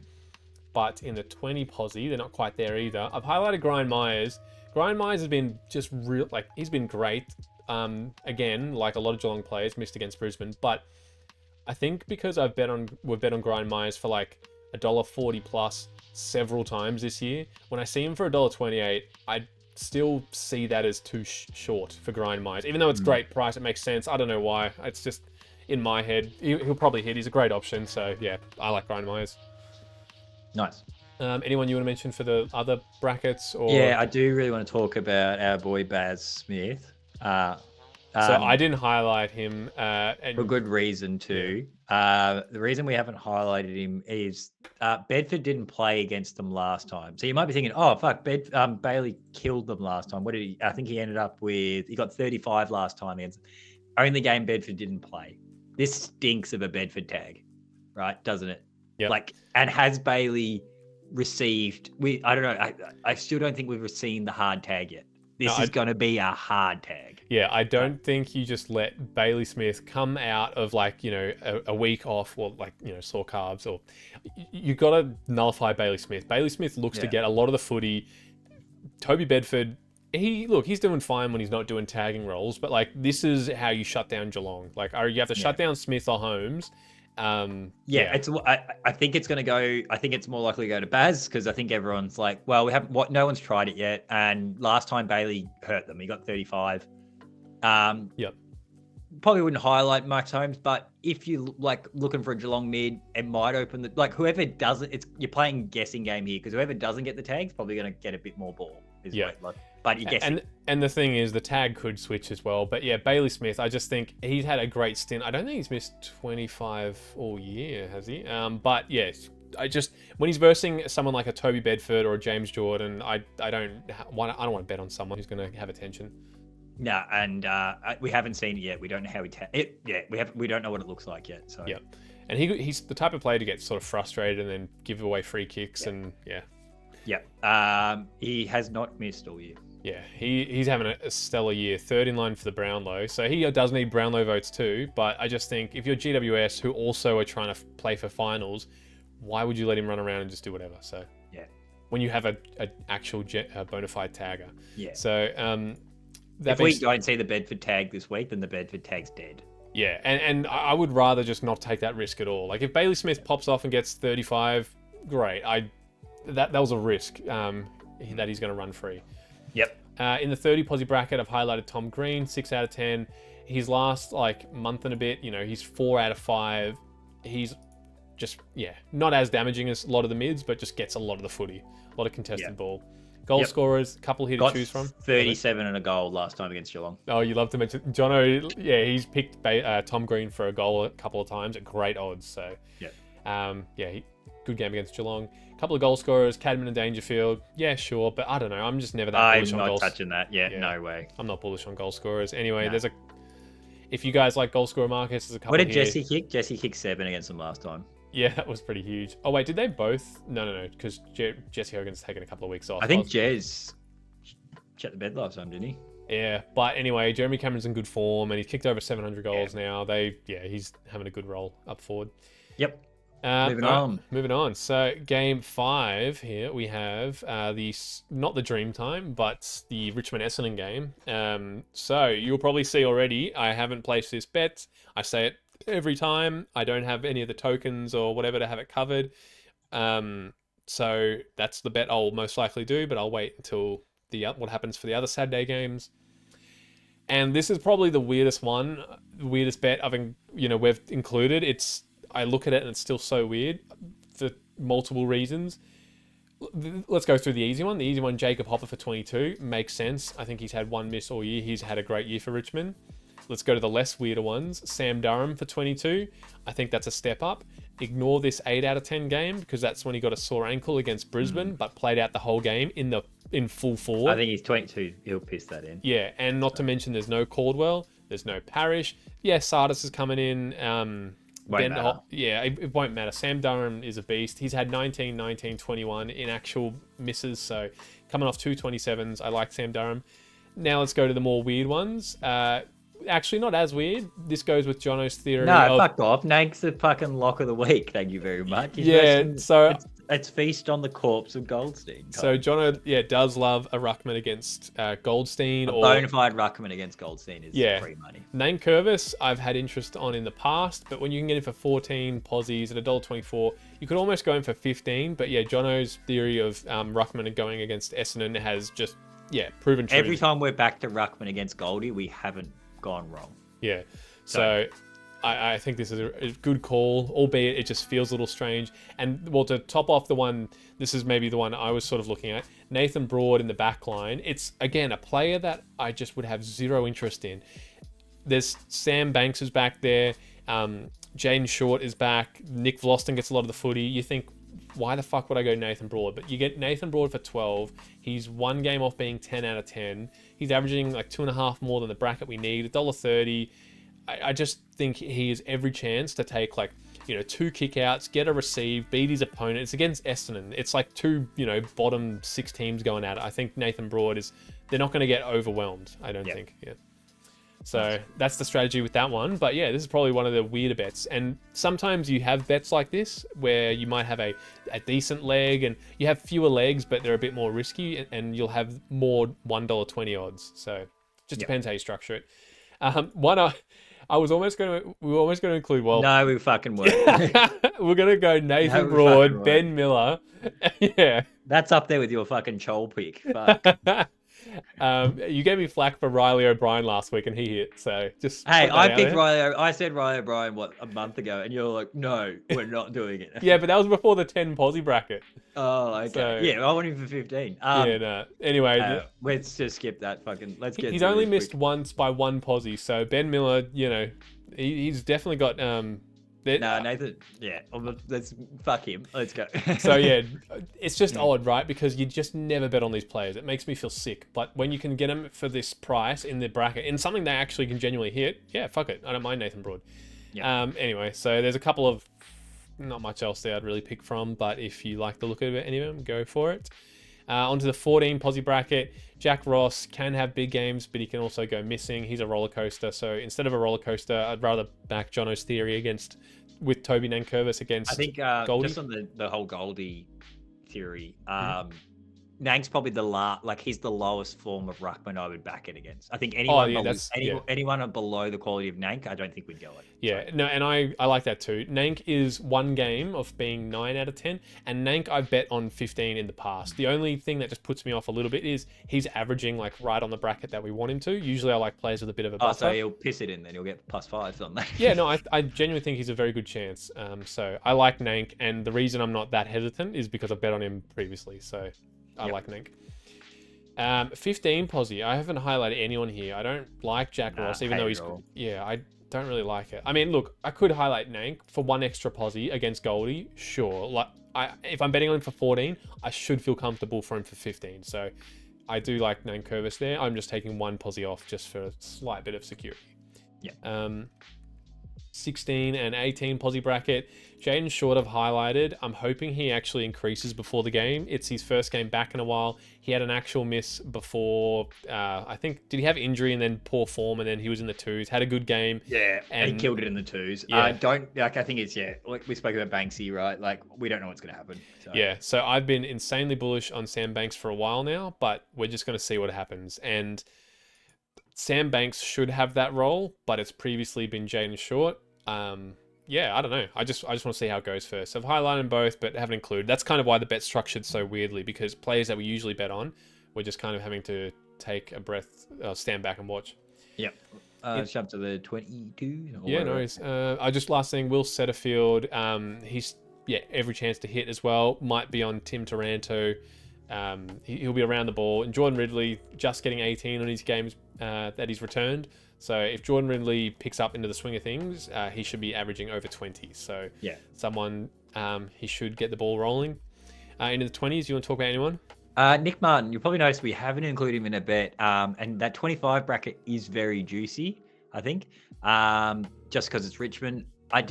But in the 20 posi, they're not quite there either. I've highlighted Grind Myers. Grind Myers has been just real, like he's been great. Again, like a lot of Geelong players, missed against Brisbane, but I think because we've bet on Grind Myers for like $1.40 plus several times this year. When I see him for $1.28, I still see that as too short for Grind Myers. Even though it's great price, it makes sense. I don't know why. It's just in my head. He'll probably hit. He's a great option. So yeah, I like Grind Myers. Nice. Anyone you want to mention for the other brackets? Or yeah, I do really want to talk about our boy Baz Smith. So I didn't highlight him for good reason too. The reason we haven't highlighted him is Bedford didn't play against them last time. So you might be thinking, oh fuck, Bailey killed them last time. What did he? I think he ended up with, he got 35 last time against them. Only game Bedford didn't play. This stinks of a Bedford tag, right? Doesn't it? Yeah. Like, and has Bailey received? I don't know. I still don't think we've received the hard tag yet. This is going to be a hard tag. Yeah, I don't think you just let Bailey Smith come out of like, a week off or like, sore calves, or you got to nullify Bailey Smith. Bailey Smith looks to get a lot of the footy. Toby Bedford, he's doing fine when he's not doing tagging roles, but like this is how you shut down Geelong. Like you have to shut down Smith or Holmes. It's. I think it's going to go. I think it's more likely to go to Baz because I think everyone's like, well, we haven't. No one's tried it yet, and last time Bailey hurt them, he got 35. Probably wouldn't highlight Max Holmes, but if you like looking for a Geelong mid, it might open the whoever doesn't. You're playing guessing game here because whoever doesn't get the tag's probably going to get a bit more ball. But you're guessing. And the thing is, the tag could switch as well. But yeah, Bailey Smith, I just think he's had a great stint. I don't think he's missed 25 all year, has he? But yes, when he's versing someone like a Toby Bedford or a James Jordan, I don't want to bet on someone who's going to have attention. No, and we haven't seen it yet. We don't know how it. Yeah, we don't know what it looks like yet. So yeah, and he's the type of player to get sort of frustrated and then give away free kicks and yeah. Yeah. He has not missed all year. Yeah, he's having a stellar year. Third in line for the Brownlow. So he does need Brownlow votes too. But I just think if you're GWS who also are trying to play for finals, why would you let him run around and just do whatever? So yeah, when you have an actual bona fide tagger. Yeah. So if we don't see the Bedford tag this week, then the Bedford tag's dead. Yeah, and I would rather just not take that risk at all. Like if Bailey Smith pops off and gets 35, great. That was a risk that he's going to run free. Yep. In the 30 posi bracket, I've highlighted Tom Green, 6 out of 10. His last month and a bit, he's 4 out of 5. He's just not as damaging as a lot of the mids, but just gets a lot of the footy, a lot of contested ball. Goal scorers, a couple here to choose from. 37 and a goal last time against Geelong. Oh, you love to mention Jono. Yeah, he's picked Tom Green for a goal a couple of times at great odds. So good game against Geelong. A couple of goal scorers, Cadman and Dangerfield. Yeah, sure, but I don't know. I'm just never that bullish on goals. I'm not touching that. Yeah, no way. I'm not bullish on goal scorers. Anyway, If you guys like goal scorer markets, there's a couple What did here. Jesse kick? Jesse kicked 7 against them last time. Yeah, that was pretty huge. Oh, wait, did they both? No, because Jesse Hogan's taken a couple of weeks off. I think Jez checked the bed last time, didn't he? Yeah, but anyway, Jeremy Cameron's in good form, and he's kicked over 700 goals now. He's having a good role up forward. Yep. Moving on. So game 5 here we have not the Dreamtime, but the Richmond Essendon game. So you'll probably see already, I haven't placed this bet. I say it every time. I don't have any of the tokens or whatever to have it covered. So that's the bet I'll most likely do, but I'll wait until what happens for the other Saturday games. And this is probably the weirdest bet we've included. I look at it and it's still so weird for multiple reasons. Let's go through the easy one. The easy one, Jacob Hopper for 22, makes sense. I think he's had one miss all year. He's had a great year for Richmond. Let's go to the less weirder ones. Sam Durham for 22. I think that's a step up. Ignore this 8 out of 10 game because that's when he got a sore ankle against Brisbane, but played out the whole game in full forward. I think he's 22. He'll piss that in. Yeah, and not to mention there's no Caldwell. There's no Parrish. Yeah, Sardis is coming in. It won't matter. Sam Durham is a beast. He's had 19, 19, 21 in actual misses. So coming off 2 27s, I like Sam Durham. Now let's go to the more weird ones. Actually, not as weird. This goes with Jono's theory. No, fuck off. Nank's the fucking lock of the week. Thank you very much. It's feast on the corpse of Goldstein. So Jono, does love a ruckman against Goldstein. A bona fide ruckman against Goldstein is free money. Name Curvis, I've had interest on in the past, but when you can get him for 14 posies at $1.24, you could almost go in for 15. But yeah, Jono's theory of ruckman going against Essendon has just proven true. Every time we're back to ruckman against Goldie, we haven't gone wrong. Yeah. So I think this is a good call, albeit it just feels a little strange. And to top off the one, this is maybe the one I was sort of looking at, Nathan Broad in the back line. It's, again, a player that I just would have zero interest in. There's Sam Banks is back there. Jaden Short is back. Nick Vlosten gets a lot of the footy. You think, why the fuck would I go Nathan Broad? But you get Nathan Broad for 12. He's one game off being 10 out of 10. He's averaging like 2.5 more than the bracket we need, $1.30. I just think he has every chance to take 2 kickouts, get a receive, beat his opponent. It's against Essendon. It's like 2, bottom 6 teams going at it. I think Nathan Broad they're not going to get overwhelmed, I don't think. Yeah. So that's the strategy with that one. But yeah, this is probably one of the weirder bets. And sometimes you have bets like this where you might have a decent leg and you have fewer legs, but they're a bit more risky and you'll have more $1.20 odds. So just depends how you structure it. We were almost going to include. Well, no, we fucking weren't. We're going to go Nathan Broad, Ben Miller. Yeah, that's up there with your fucking Chol pick. Fuck. You gave me flack for Riley O'Brien last week, and he hit. So just I picked Riley. I said Riley O'Brien a month ago, and you're like, no, we're not doing it. Yeah, but that was before the 10 posi bracket. Oh, okay. So, yeah, I want him for 15. Anyway, let's just skip that. Let's get. He's only missed once by 1 posi. So Ben Miller, he's definitely got. Nathan. Yeah, let's fuck him. Let's go. So yeah, it's just odd, right? Because you just never bet on these players. It makes me feel sick. But when you can get them for this price in the bracket, in something they actually can genuinely hit, yeah, fuck it. I don't mind Nathan Broad. Yeah. Anyway, so there's a couple of not much else there I'd really pick from, but if you like the look of any of them, go for it. Onto the 14 posi bracket. Jack Ross can have big games, but he can also go missing. He's a roller coaster. So instead of a roller coaster, I'd rather back Jono's theory with Toby Nankervis against Goldie. Just on the whole Goldie theory, Nank's probably he's the lowest form of ruckman I would back it against. I think anyone below the quality of Nank, I don't think we'd go it. Yeah, no, and I like that too. Nank is one game of being 9 out of 10, and Nank I've bet on 15 in the past. The only thing that just puts me off a little bit is he's averaging right on the bracket that we want him to. Usually I like players with a bit of a buffer. So he'll piss it in, then he'll get +5s on that. Yeah, no, I genuinely think he's a very good chance. So I like Nank, and the reason I'm not that hesitant is because I've bet on him previously. So I like Nank. 15 posi. I haven't highlighted anyone here. I don't like Jack Ross, even though he's... Yeah, I don't really like it. I mean, look, I could highlight Nank for 1 extra posi against Goldie. Sure. If I'm betting on him for 14, I should feel comfortable for him for 15. So I do like Nankervis there. I'm just taking 1 posi off just for a slight bit of security. Yeah. 16 and 18 posi bracket. Jaden Short I've highlighted. I'm hoping he actually increases before the game. It's his first game back in a while. He had an actual miss before. I think, did he have injury and then poor form, and then he was in the twos. Had a good game. Yeah, and he and killed it in the twos. Yeah. I think it's like we spoke about Banksy, right? Like we don't know what's going to happen. So. Yeah, so I've been insanely bullish on Sam Banks for a while now, but we're just going to see what happens. And Sam Banks should have that role, but it's previously been Jaden Short. Yeah, I don't know. I just want to see how it goes first. So I've highlighted them both, but haven't included. That's kind of why the bet's structured so weirdly, because players that we usually bet on, we're just kind of having to take a breath, stand back and watch. Yep. Jump to the 22. Yeah, no worries. Last thing, Will Setterfield. He's every chance to hit as well. Might be on Tim Taranto. He'll be around the ball. And Jordan Ridley just getting 18 on his games that he's returned. So if Jordan Ridley picks up into the swing of things, he should be averaging over 20. So someone, he should get the ball rolling. Into the 20s, you want to talk about anyone? Nick Martin, you'll probably notice we haven't included him in a bet. And that 25 bracket is very juicy, I think. Just because it's Richmond. I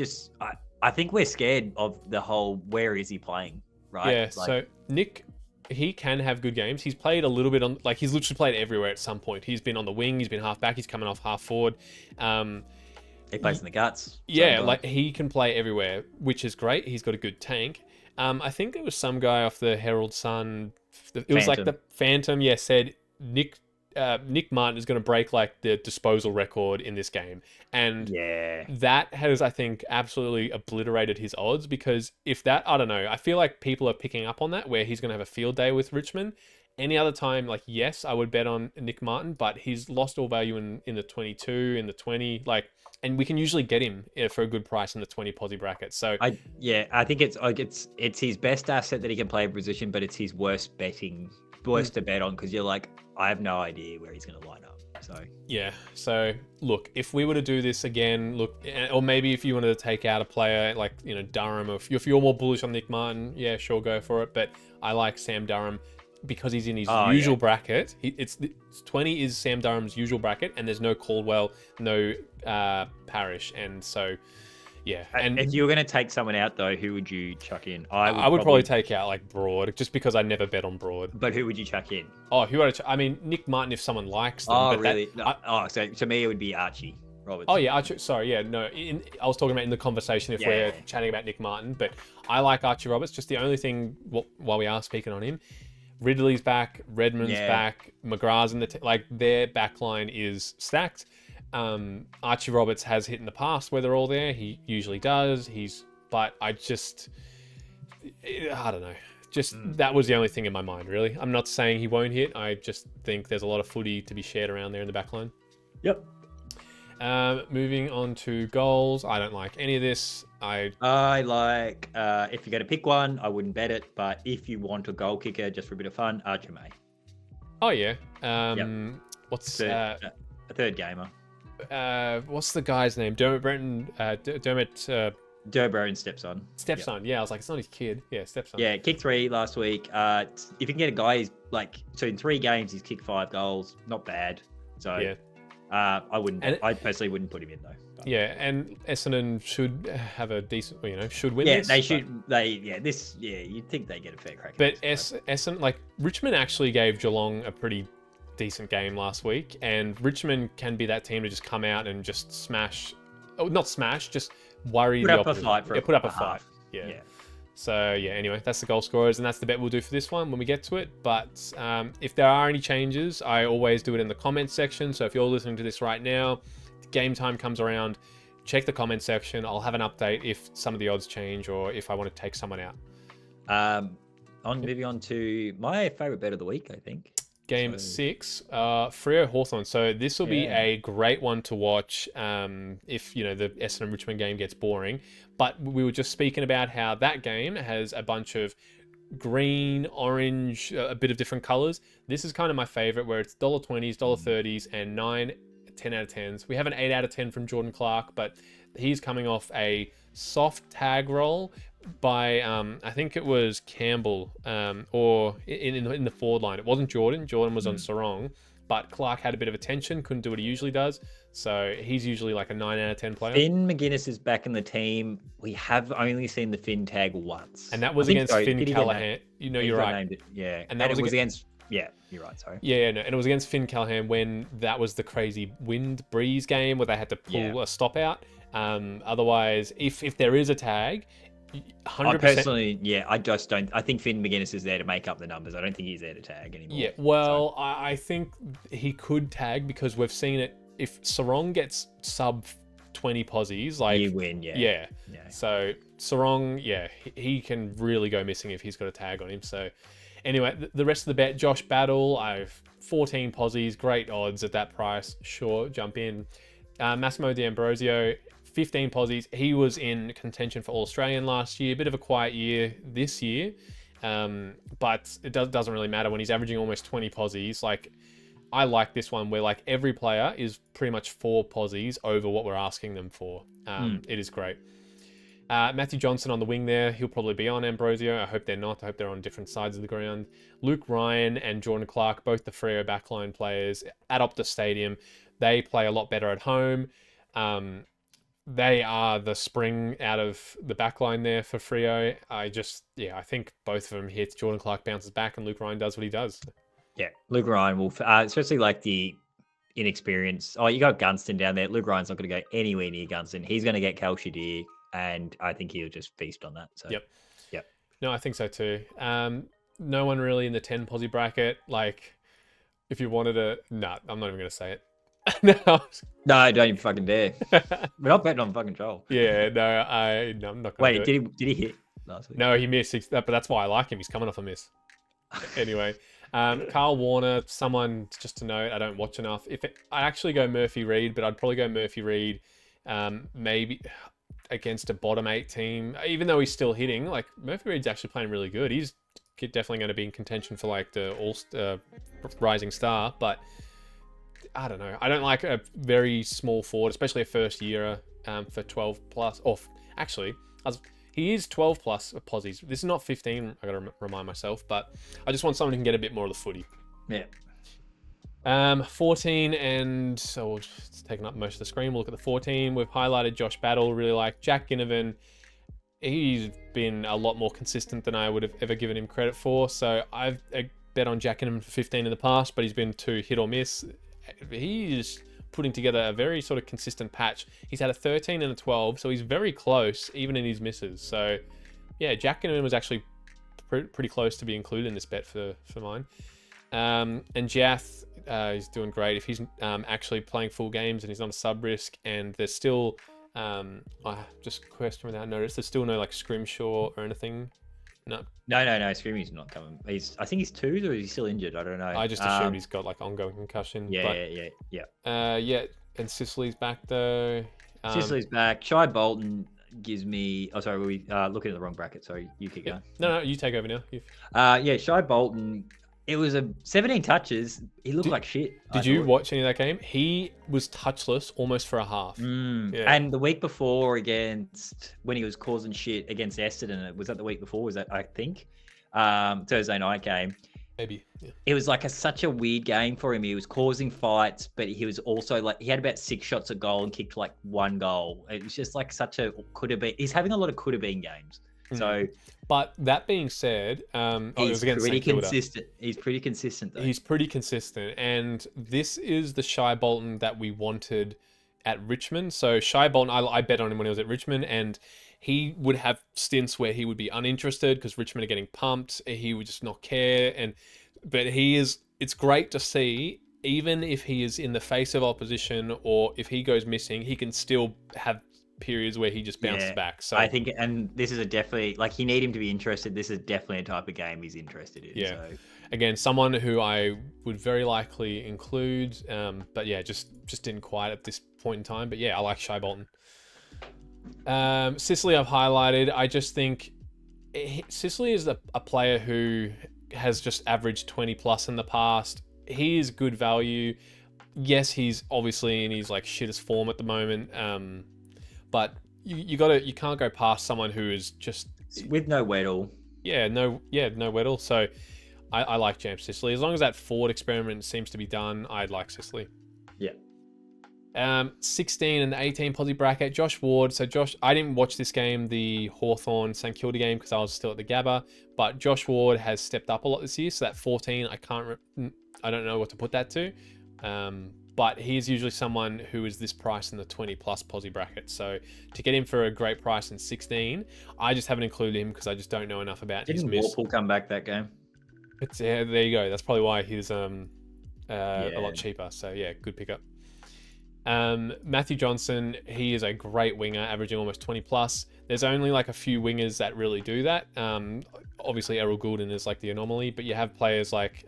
think we're scared of the whole, where is he playing, right? Yeah, so Nick, he can have good games. He's played a little bit on, like, he's literally played everywhere at some point. He's been on the wing, he's been half back, he's coming off half forward. He plays in the guts. Yeah, like he can play everywhere, which is great. He's got a good tank. I think there was some guy off the Herald Sun. It was like the Phantom. Yeah, said Nick Martin is going to break like the disposal record in this game, and that has, I think, absolutely obliterated his odds. Because if that, I don't know, I feel like people are picking up on that, where he's going to have a field day with Richmond. Any other time, like, yes, I would bet on Nick Martin, but he's lost all value in the 22, in the 20, like. And we can usually get him for a good price in the 20 posi bracket. So I think it's his best asset that he can play a position, but it's his worst to bet on, because you're like, I have no idea where he's going to line up. So yeah. So look, if we were to do this again, or maybe if you wanted to take out a player like Durham, or if you're more bullish on Nick Martin, yeah, sure, go for it. But I like Sam Durham, because he's in his usual bracket. It's 20 is Sam Durham's usual bracket, and there's no Caldwell, no Parrish, and so And if you were going to take someone out though, who would you chuck in? I would probably take out like Broad, just because I never bet on Broad. But who would you chuck in? Oh, who would I mean, Nick Martin if someone likes them. Oh, but really? So to me it would be Archie Roberts. Oh yeah, Archie. Sorry, yeah, no. I was talking about in the conversation if we're chatting about Nick Martin, but I like Archie Roberts. Just the only thing while we are speaking on him. Ridley's back, Redmond's back, McGrath's in their backline is stacked. Archie Roberts has hit in the past where they're all there. He usually does. But I don't know. That was the only thing in my mind, really. I'm not saying he won't hit. I just think there's a lot of footy to be shared around there in the backline. Yep. Moving on to goals. I don't like any of this. I like, if you're going to pick one, I wouldn't bet it. But if you want a goal kicker just for a bit of fun, Archer May. Oh, yeah. What's a third gamer? What's the guy's name? Dermot Breton. Durburn Stepson. Stepson, yeah. I was like, it's not his kid. Yeah, Stepson. Yeah, kicked 3 last week. If you can get a guy who's so in 3 games, he's kicked 5 goals. Not bad. So yeah. I personally wouldn't put him in though. But. Yeah, and Essendon should have a decent, should win. Yeah, this, they should. You'd think they get a fair crack. But Essendon, Richmond actually gave Geelong a pretty decent game last week, and Richmond can be that team to just come out and just smash. Oh, not smash, just worry the opposition. Put up a fight. Yeah. So anyway, that's the goal scorers, and that's the bet we'll do for this one when we get to it. But if there are any changes, I always do it in the comments section. So if you're listening to this right now, game time comes around, check the comment section. I'll have an update if some of the odds change or if I want to take someone out. Moving on to my favourite bet of the week, I think. Game 6, Freo Hawthorn. So this will be a great one to watch if the Essendon Richmond game gets boring. But we were just speaking about how that game has a bunch of green, orange, a bit of different colours. This is kind of my favourite, where it's $20s, $30s, and 9, 10 out of 10s. We have an 8 out of 10 from Jordan Clark, but he's coming off a soft tag roll by I think it was Campbell or in the forward line. It wasn't Jordan. Jordan was on Sarong, but Clark had a bit of attention, couldn't do what he usually does. So he's usually like a 9 out of 10 player. Finn McGuinness is back in the team. We have only seen the Finn tag once. And that was against Finn Callahan. You're right. Yeah. And that was against... Yeah, you're right, sorry. Yeah, no, and it was against Finn Callahan when that was the crazy wind breeze game where they had to pull a stop out. Otherwise, if there is a tag, 100%. I personally, I just don't. I think Finn McGuinness is there to make up the numbers. I don't think he's there to tag anymore. Yeah, well, I think he could tag because we've seen it. If Sarong gets sub 20 posies, like you win, yeah. So Sarong, he can really go missing if he's got a tag on him. So anyway, the rest of the bet, Josh Battle, I've 14 posies, great odds at that price. Sure, jump in. Massimo D'Ambrosio, 15 posies. He was in contention for All-Australian last year. Bit of a quiet year this year, but it doesn't really matter when he's averaging almost 20 posies. Like, I like this one where like every player is pretty much 4 posies over what we're asking them for. It is great. Matthew Johnson on the wing there. He'll probably be on Ambrosio. I hope they're not. I hope they're on different sides of the ground. Luke Ryan and Jordan Clark, both the Freo backline players at Optus Stadium. They play a lot better at home. They are the spring out of the backline there for Freo. I think both of them hit. Jordan Clark bounces back and Luke Ryan does what he does. Yeah, Luke Ryan will, especially like the inexperience. Oh, you got Gunston down there. Luke Ryan's not going to go anywhere near Gunston. He's going to get Kalshadir, and I think he'll just feast on that. So Yep. No, I think so too. No one really in the 10 posi bracket. Like, if you wanted to, I'm not even going to say it. No, don't even fucking dare. We're not betting on fucking Joel. Yeah, no, I'm not going to. Wait, did he hit last week? No, he missed. But that's why I like him. He's coming off a miss. Anyway, Carl Warner, someone just to note, I don't watch enough. I actually go Murphy Reed, but I'd probably go Murphy Reed, maybe against a bottom 8 team. Even though he's still hitting, like Murphy Reed's actually playing really good. He's definitely going to be in contention for like the all rising star, but I don't know. I don't like a very small forward, especially a first year for 12 plus. Or actually, he is 12 plus posies. This is not 15. I got to remind myself, but I just want someone who can get a bit more of the footy. Yeah. 14, and so it's taken up most of the screen. We'll look at the 14. We've highlighted Josh Battle. Really like Jack Ginnivan. He's been a lot more consistent than I would have ever given him credit for. So I've bet on Jack Ginnivan for 15 in the past, but he's been too hit or miss. He's putting together a very sort of consistent patch. He's had a 13 and a 12, so he's very close, even in his misses. So, yeah, Jack Ginnivan was actually pretty close to be included in this bet for mine. And Jath, he's doing great. If he's actually playing full games and he's not a sub-risk, and there's still, just question without notice, there's still no, like, Scrimshaw or anything. No. Scrimmy's not coming. I think he's 2s, or is he still injured? I don't know. I just assumed he's got like ongoing concussion. Yeah. And Sicily's back though. Sicily's back. Shai Bolton gives me. Oh, sorry, we looking at the wrong bracket. Sorry, you keep going. No, you take over now. Shai Bolton. It was 17 touches. He looked like shit. Did you watch any of that game? He was touchless almost for a half. Yeah. And the week before when he was causing shit against Essendon, was that the week before? Was that, I think, Thursday night game? Maybe. Yeah. It was like such a weird game for him. He was causing fights, but he was also like, he had about 6 shots at goal and kicked like 1 goal. It was just like could have been. He's having a lot of could have been games. So, but that being said, he's pretty consistent. He's pretty consistent, though. He's pretty consistent, and this is the Shai Bolton that we wanted at Richmond. So Shai Bolton, I bet on him when he was at Richmond, and he would have stints where he would be uninterested because Richmond are getting pumped. He would just not care, but he is. It's great to see. Even if he is in the face of opposition or if he goes missing, he can still have periods where he just bounces back. So I think, and this is definitely like, you need him to be interested. This is definitely a type of game he's interested in. Yeah. So. Again, someone who I would very likely include, but yeah, just didn't quite at this point in time. But yeah, I like Shai Bolton. Sicily I've highlighted. I just think Sicily is a player who has just averaged 20 plus in the past. He is good value. Yes, he's obviously in his like shittest form at the moment. But you can't go past someone who is just with no Weddle. No Weddle. So I like James Sicily. As long as that forward experiment seems to be done, I'd like Sicily. Yeah. 16 and 18 Posy bracket. Josh Ward. So Josh, I didn't watch this game, the Hawthorn St Kilda game, because I was still at the Gabba. But Josh Ward has stepped up a lot this year. So that 14, I don't know what to put that to. But he's usually someone who is this price in the 20 plus Posy bracket. So to get him for a great price in 16, I just haven't included him because I just don't know enough about his miss. Didn't Warple come back that game? There you go. That's probably why he's a lot cheaper. So yeah, good pickup. Matthew Johnson, he is a great winger, averaging almost 20 plus. There's only like a few wingers that really do that. Obviously Errol Goulden is like the anomaly, but you have players like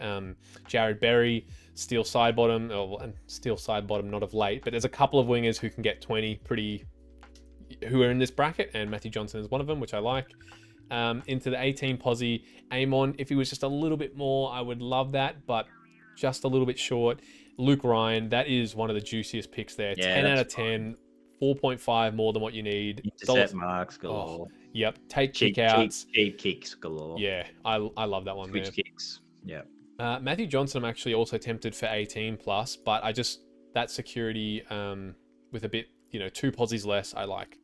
Jared Berry, steel side bottom, not of late, but there's a couple of wingers who can get 20 who are in this bracket, and Matthew Johnson is one of them, which I like. Into the 18 Posy, Amon, if he was just a little bit more, I would love that, but just a little bit short. Luke Ryan, that is one of the juiciest picks there. Yeah, 10 out of 10, 4.5 more than what you need. Intercept marks galore. Oh, yep, take kick-outs. Cheap kicks galore. Yeah, I love that one. Switch kicks, yeah. Matthew Johnson, I'm actually also tempted for 18 plus, but that security with a bit, 2 posies less, I like.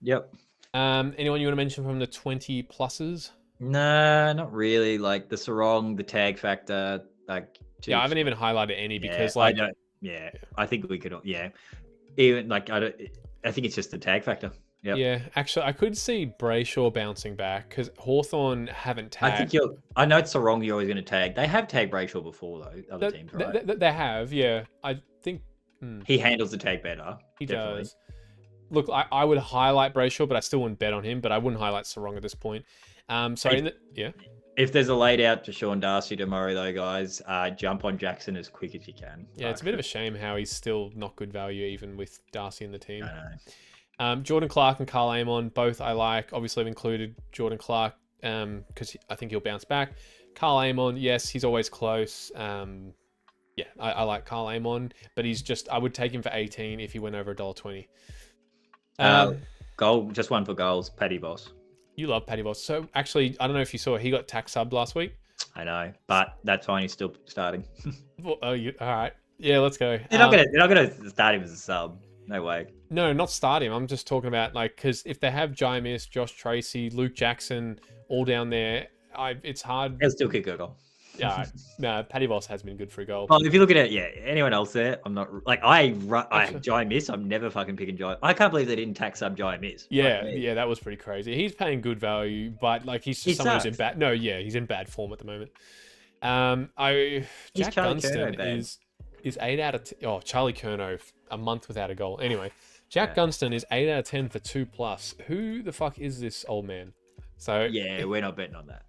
Yep. Anyone you want to mention from the 20 pluses? Nah, not really. Like the Sarong, the tag factor, like. Yeah, I haven't even highlighted any because I don't. Yeah, I think we could. Yeah, even like I think it's just the tag factor. Yep. Yeah, actually, I could see Brayshaw bouncing back because Hawthorn haven't tagged. I know it's the wrong. You're always going to tag. They have tagged Brayshaw before though. Other teams, right? They have. Yeah, I think he handles the tag better. He does. Look, I would highlight Brayshaw, but I still wouldn't bet on him. But I wouldn't highlight Sarong at this point. If there's a laid out to Sean Darcy tomorrow, though, guys, jump on Jackson as quick as you can. Yeah, it's a bit of a shame how he's still not good value, even with Darcy in the team. I know. Jordan Clark and Carl Amon, both I like. Obviously, I've included Jordan Clark because I think he'll bounce back. Carl Amon, yes, he's always close. I like Carl Amon, but I would take him for 18 if he went over $1.20. Goal, just one for goals, Paddy Boss. You love Paddy Boss. So actually, I don't know if you saw, he got tax subbed last week. I know, but that's fine. He's still starting. Well, all right. Yeah, let's go. They're not gonna start him as a sub. No way. No, not start him. I'm just talking about because if they have Jai Miss, Josh Tracy, Luke Jackson, all down there, it's hard. He'll still kick a goal. Yeah, no, Paddy Boss has been good for a goal. Well, if you look at it, anyone else there, I'm not like I Jai Miss. I'm never fucking picking Jai. I can't believe they didn't tax up Jai Miss. Yeah, that was pretty crazy. He's paying good value, but he's just someone who's in bad. No, yeah, he's in bad form at the moment. Jack Gunston is 8 out of 10. Oh, Charlie Curnow, a month without a goal. Anyway, Jack Gunston is 8 out of 10 for 2+. Who the fuck is this old man? So yeah, we're not betting on that.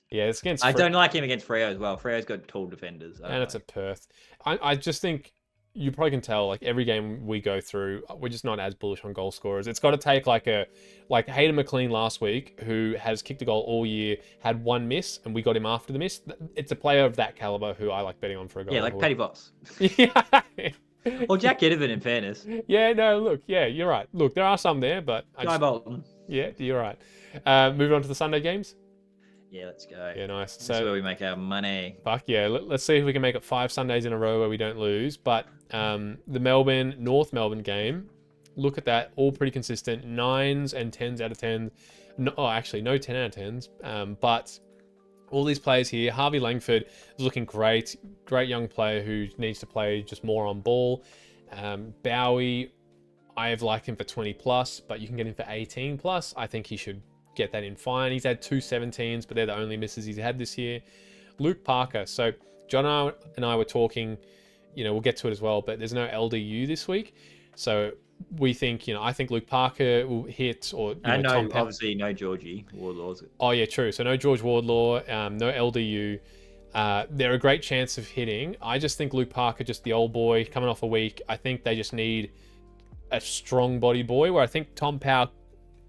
Yeah, it's against. I don't like him against Freo as well. Freo's got tall defenders, and it's a Perth. I just think you probably can tell. Every game we go through, we're just not as bullish on goal scorers. It's got to take like Hayden McLean last week, who has kicked a goal all year, had one miss, and we got him after the miss. It's a player of that caliber who I like betting on for a goal. Yeah, like Paddy Boss. Yeah. Or Jack Edison, in fairness. Yeah, no, look, yeah, you're right. Look, there are some there, but Guy Bolton. Yeah, you're right. Moving on to the Sunday games. Yeah, let's go. Yeah, nice. That's where we make our money. Fuck yeah. Let's see if we can make it 5 Sundays in a row where we don't lose. But the North Melbourne game, look at that. All pretty consistent. 9s and 10s out of 10. No, actually, no 10 out of 10s. But all these players here. Harvey Langford is looking great. Great young player who needs to play just more on ball. Bowie, I have liked him for 20 plus, but you can get him for 18 plus. I think he should get that in fine. He's had 2 17s, but they're the only misses he's had this year. Luke Parker. So John and I were talking, we'll get to it as well, but there's no LDU this week. So we think, I think Luke Parker will hit, or obviously no Georgie Wardlaw's. Oh yeah, true. So no George Wardlaw, no LDU. They're a great chance of hitting. I just think Luke Parker, just the old boy coming off a week. I think they just need a strong body boy, where I think Tom Powell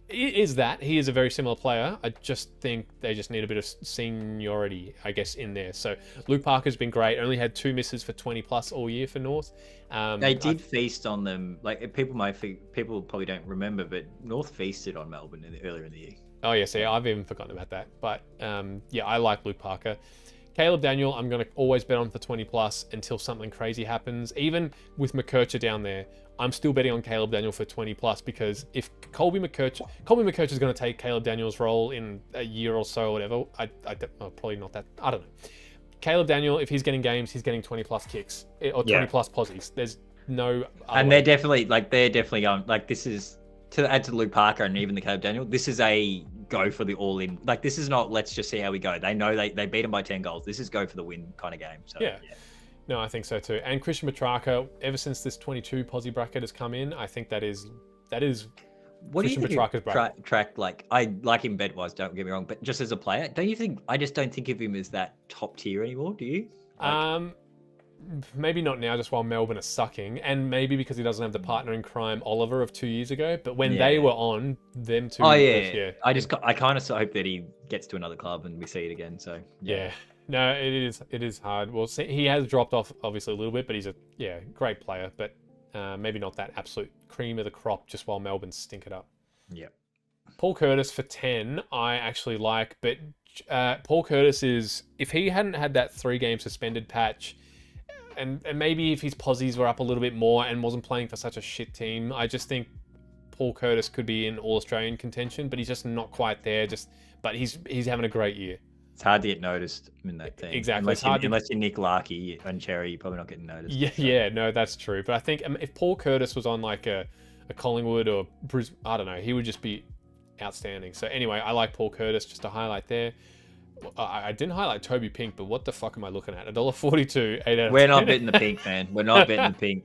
is that. He is a very similar player. I just think they just need a bit of seniority, I guess, in there. So Luke Parker's been great. Only had 2 misses for 20 plus all year for North. They did feast on them. People probably don't remember, but North feasted on Melbourne earlier in the year. Oh yeah, see, I've even forgotten about that. But I like Luke Parker. Caleb Daniel, I'm going to always bet on for 20 plus until something crazy happens. Even with McKercher down there, I'm still betting on Caleb Daniel for 20 plus, because if Colby McKercher is going to take Caleb Daniel's role in a year or so or whatever, probably not that. I don't know. Caleb Daniel, if he's getting games, he's getting 20 plus kicks or 20 plus posies. There's no other and way. they're definitely going, like, this is to add to Luke Parker and even the Caleb Daniel. This is a go for the all in. Like, this is not let's just see how we go. They know they beat them by 10 goals. This is go for the win kind of game. So yeah. No, I think so too. And Christian Petrarca, ever since this 22 posi bracket has come in, I think that is what Christian do you Petrarca's bracket. Track, like, I like him bet-wise, don't get me wrong, but just as a player, I just don't think of him as that top tier anymore, do you? Like, maybe not now, just while Melbourne are sucking, and maybe because he doesn't have the partner in crime Oliver of 2 years ago. But when they were on, them two. Oh yeah. I kind of hope that he gets to another club and we see it again. So yeah. No, it is hard. Well, see, he has dropped off obviously a little bit, but he's a great player. But maybe not that absolute cream of the crop just while Melbourne stink it up. Yeah. Paul Curtis for 10, I actually like, but Paul Curtis is, if he hadn't had that 3-game suspended patch, and maybe if his posies were up a little bit more and wasn't playing for such a shit team, I just think Paul Curtis could be in All-Australian contention, but he's just not quite there. But he's having a great year. It's hard to get noticed in that team. Exactly. Unless you're Nick Larkey and Cherry, you're probably not getting noticed. Yeah, no, that's true. But I think if Paul Curtis was on like a Collingwood or Bruce, I don't know, he would just be outstanding. So anyway, I like Paul Curtis, just to highlight there. I didn't highlight Toby Pink, but what the fuck am I looking at? $1.42, 8 out of 10. We're not betting the pink, man. We're not betting the pink.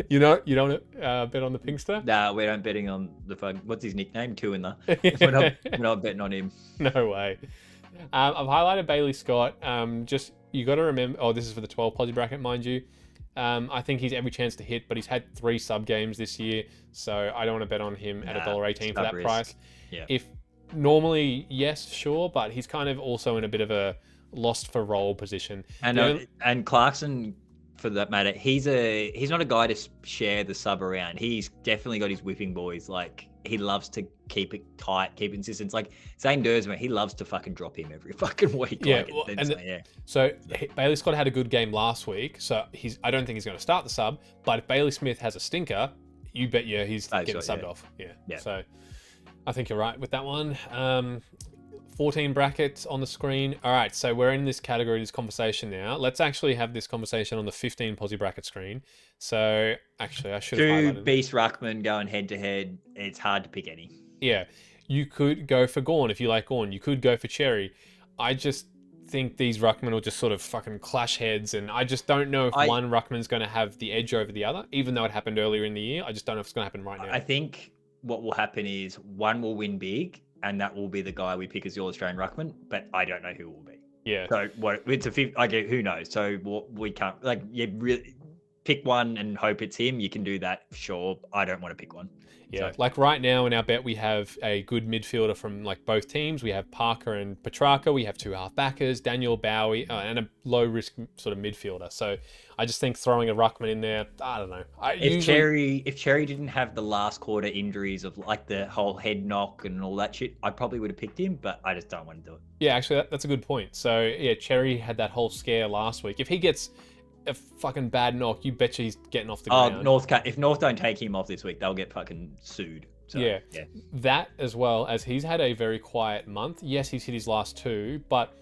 You don't bet on the Pinkster? Nah, we don't betting on the fuck. What's his nickname? Two in the. We're not betting on him. No way. I've highlighted Bailey Scott. Just you got to remember. Oh, this is for the 12 posi bracket, mind you. I think he's every chance to hit, but he's had 3 sub games this year, so I don't want to bet on him at $1.18 for that risk. Price. Yeah. If normally, yes, sure, but he's kind of also in a bit of a lost for role position. And Clarkson, for that matter, he's not a guy to share the sub around. He's definitely got his whipping boys. Like, he loves to keep it tight, keep it consistent. It's like Zane Dursman, he loves to fucking drop him every fucking week. Yeah, So Bailey Scott had a good game last week, so I don't think he's going to start the sub. But if Bailey Smith has a stinker, you bet he's getting subbed off. Yeah. So I think you're right with that one. 14 brackets on the screen. All right, so we're in this category, this conversation now. Let's actually have this conversation on the 15 posi bracket screen. So actually, I should have highlighted. 2 beast ruckman going head to head. It's hard to pick any. Yeah, you could go for Gawn if you like Gawn. You could go for Cherry. I just think these ruckmen will just sort of fucking clash heads, and I just don't know if one ruckman's going to have the edge over the other, even though it happened earlier in the year. I just don't know if it's going to happen right now. I think what will happen is one will win big, and that will be the guy we pick as the All-Australian ruckman, but I don't know who it will be. Yeah. So it's a 50, who knows? So we can't, really pick one and hope it's him. You can do that, sure. I don't want to pick one. Yeah, like right now in our bet, we have a good midfielder from like both teams. We have Parker and Petrarca. We have 2 half-backers, Daniel Bowie, and a low-risk sort of midfielder. So I just think throwing a ruckman in there, I don't know. If Cherry didn't have the last quarter injuries of like the whole head knock and all that shit, I probably would have picked him, but I just don't want to do it. Yeah, actually, that's a good point. So yeah, Cherry had that whole scare last week. If he gets a fucking bad knock, you betcha he's getting off the ground. If North don't take him off this week, they'll get fucking sued. So, yeah. That as well, as he's had a very quiet month. Yes, he's hit his last 2, but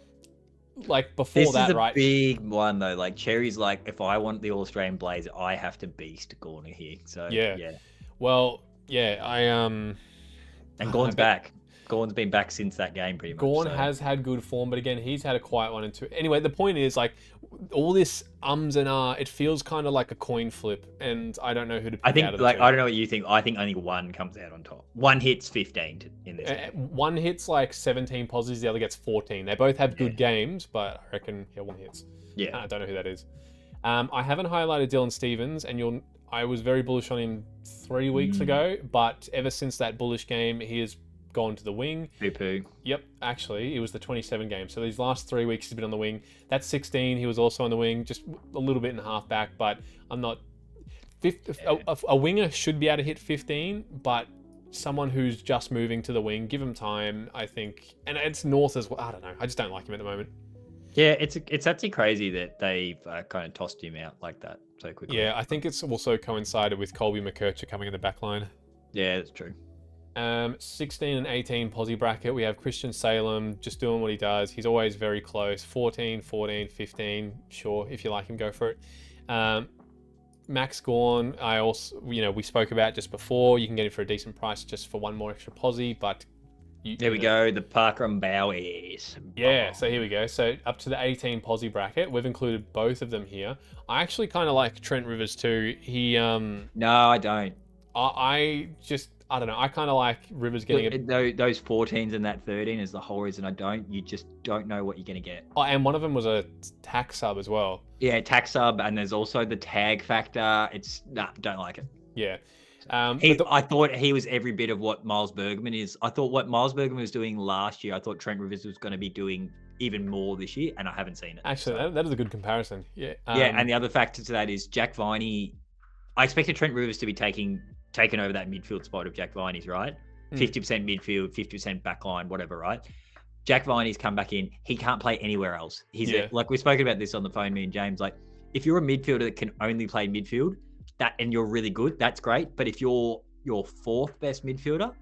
like before this that, is a right? Big one though. Like Cherry's like, if I want the All-Australian Blazer, I have to beast Gorner here. So yeah. Well, yeah, and Gorn's back. Gorn's been back since that game pretty much. Gorn has had good form, but again, he's had a quiet one and 2. Anyway, the point is, like, all this and it feels kind of like a coin flip, and I don't know who to pick out of the two. I don't know what you think. I think only one comes out on top. One hits 15 in this game. One hits like 17 positives, the other gets 14. They both have good games, but I reckon one hits. Yeah. I don't know who that is. I haven't highlighted Dylan Stephens, and I was very bullish on him 3 weeks ago, but ever since that bullish game, he has gone to the wing. Poo-poo. Yep, actually, it was the 27 game. So these last 3 weeks he's been on the wing. That's 16. He was also on the wing, just a little bit in half back, but I'm not. A winger should be able to hit 15, but someone who's just moving to the wing, give him time, I think. And it's North as well. I don't know. I just don't like him at the moment. Yeah, it's actually crazy that they've kind of tossed him out like that so quickly. Yeah, I think it's also coincided with Colby McKercher coming in the back line. Yeah, that's true. 16 and 18 posse bracket. We have Christian Salem just doing what he does. He's always very close. 14, 14, 15. Sure, if you like him, go for it. Max Gorn, I also, we spoke about just before. You can get him for a decent price just for one more extra posse, but there we go. The Parker and Bowies. Yeah, so here we go. So up to the 18 posse bracket. We've included both of them here. I actually kind of like Trent Rivers too. He No, I don't. I don't know. I kind of like Rivers getting those 14s and that 13 is the whole reason I don't. You just don't know what you're going to get. Oh, and one of them was a tax sub as well. Yeah, tax sub, and there's also the tag factor. Don't like it. Yeah. I thought he was every bit of what Miles Bergman is. I thought what Miles Bergman was doing last year, I thought Trent Rivers was going to be doing even more this year, and I haven't seen it. Actually, that is a good comparison. Yeah. And the other factor to that is Jack Viney. I expected Trent Rivers to be taking over that midfield spot of Jack Viney's, right? 50% midfield, 50% backline, whatever, right? Jack Viney's come back in. He can't play anywhere else. Like we've spoken about this on the phone, me and James. Like, if you're a midfielder that can only play midfield, and you're really good, that's great. But if you're your fourth best midfielder,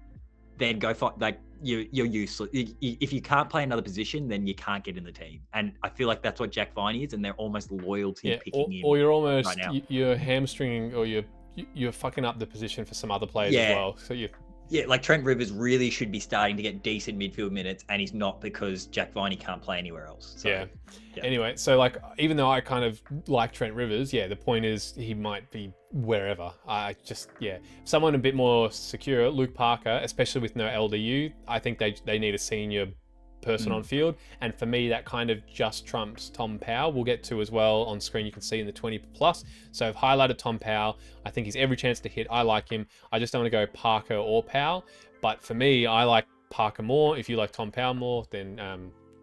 then go for you're useless. If you can't play another position, then you can't get in the team. And I feel like that's what Jack Viney is, and they're almost loyal to picking him. Or you're almost right now. You're hamstringing, or you're fucking up the position for some other players as well. So like Trent Rivers really should be starting to get decent midfield minutes, and he's not because Jack Viney can't play anywhere else. So, yeah. Anyway, so like, even though I kind of like Trent Rivers, the point is he might be wherever. Someone a bit more secure, Luke Parker, especially with no LDU. I think they need a senior person on field, and for me that kind of just trumps Tom Powell. We'll get to as well on screen. You can see in the 20 plus. So I've highlighted Tom Powell. I think he's every chance to hit. I like him. I just don't want to go Parker or Powell, but for me I like Parker more. If you like Tom Powell more, then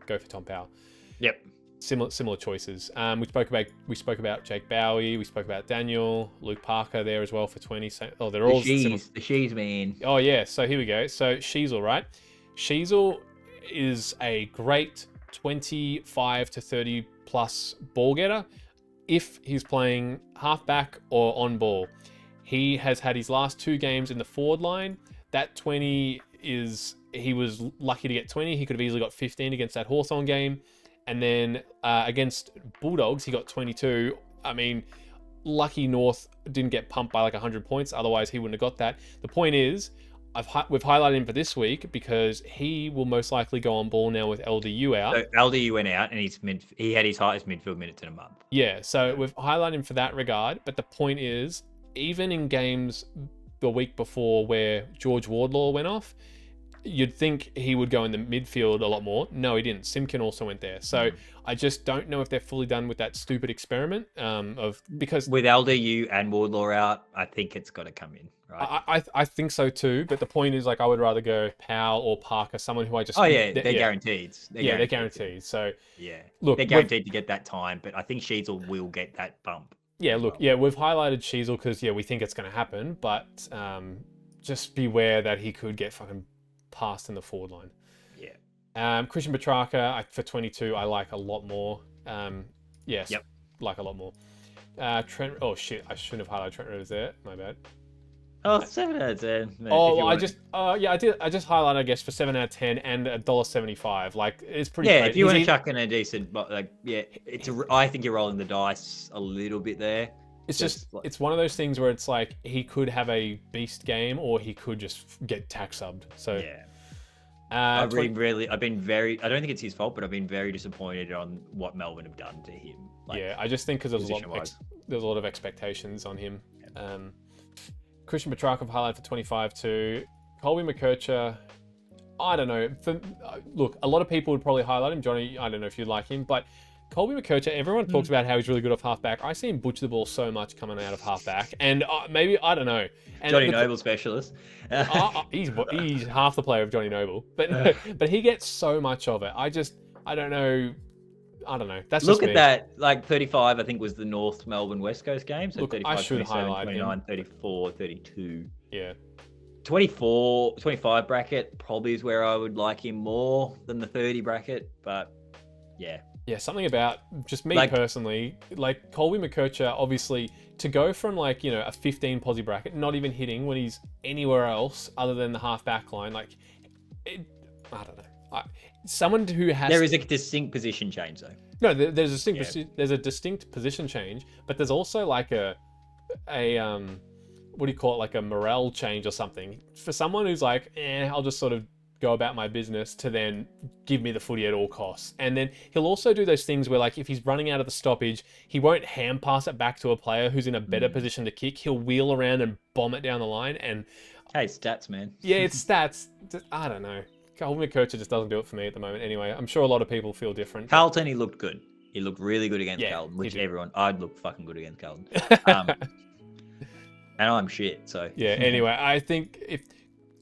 go for Tom Powell. Yep. Similar choices. We spoke about Jake Bowie. We spoke about Daniel, Luke Parker there as well for 20. So, they're all the Shees man. Oh yeah. So here we go. So Sheasel, right? Sheasel is a great 25 to 30 plus ball getter if he's playing halfback or on ball. He has had his last 2 games in the forward line. That 20 he was lucky to get 20. He could have easily got 15 against that Hawthorn game. And then against Bulldogs, he got 22. I mean, lucky North didn't get pumped by like 100 points. Otherwise, he wouldn't have got that. The point is, we've highlighted him for this week because he will most likely go on ball now with LDU out. So LDU went out, and he had his highest midfield minutes in a month. Yeah, so we've highlighted him for that regard. But the point is, even in games the week before where George Wardlaw went off, you'd think he would go in the midfield a lot more. No, he didn't. Simkin also went there. So I just don't know if they're fully done with that stupid experiment because with LDU and Wardlaw out, I think it's got to come in. Right? I think so too. But the point is, like, I would rather go Powell or Parker, someone who I just they're guaranteed. They're guaranteed. So look, they're guaranteed to get that time. But I think Sheasel will get that bump. Yeah, look, we've highlighted Sheasel because we think it's going to happen, but just beware that he could get fucking passed in the forward line. Christian Petrarca for 22, I like a lot more. Like a lot more. Trent. Oh shit! I shouldn't have highlighted Trent Rivers there. My bad. Oh, 7 out of 10. I just highlighted, I guess, for 7 out of 10 and $1.75. Like, it's pretty. Yeah, if you want to chuck in a decent, I think you're rolling the dice a little bit there. It's just it's one of those things where it's like he could have a beast game or he could just get tax subbed. So I've been very. I don't think it's his fault, but I've been very disappointed on what Melbourne have done to him. I just think because there's a lot of expectations on him. Christian Petrarca highlighted for 25 too. Colby McKercher, I don't know. Look, a lot of people would probably highlight him. Johnny, I don't know if you like him, but Colby McKercher, everyone talks about how he's really good off halfback. I see him butcher the ball so much coming out of halfback, and maybe I don't know. And Johnny Noble specialist. He's half the player of Johnny Noble, but he gets so much of it. I don't know. I don't know. That's look just at me. That. Like 35, I think was the North Melbourne West Coast game. So look, 35, I should 27, highlight 29, him. 34, 32. Yeah. 24, 25 bracket probably is where I would like him more than the 30 bracket, but Yeah, something about just me Like- personally, like Colby McKercher, obviously, to go from like, a 15 posi bracket, not even hitting when he's anywhere else other than the half back line, like, I don't know. Someone who has... There is a distinct position change, though. No, there's a distinct position change, but there's also like a what do you call it, like a morale change or something. For someone who's like, I'll just sort of go about my business, to then give me the footy at all costs. And then he'll also do those things where, like, if he's running out of the stoppage, he won't hand pass it back to a player who's in a better position to kick. He'll wheel around and bomb it down the line. And Hey, stats, man. yeah, it's stats. I don't know. Colby McKercher just doesn't do it for me at the moment. Anyway, I'm sure a lot of people feel different. Carlton, he looked good. He looked really good against Carlton, which I'd look fucking good against Carlton. And I'm shit, so. Yeah, anyway, I think if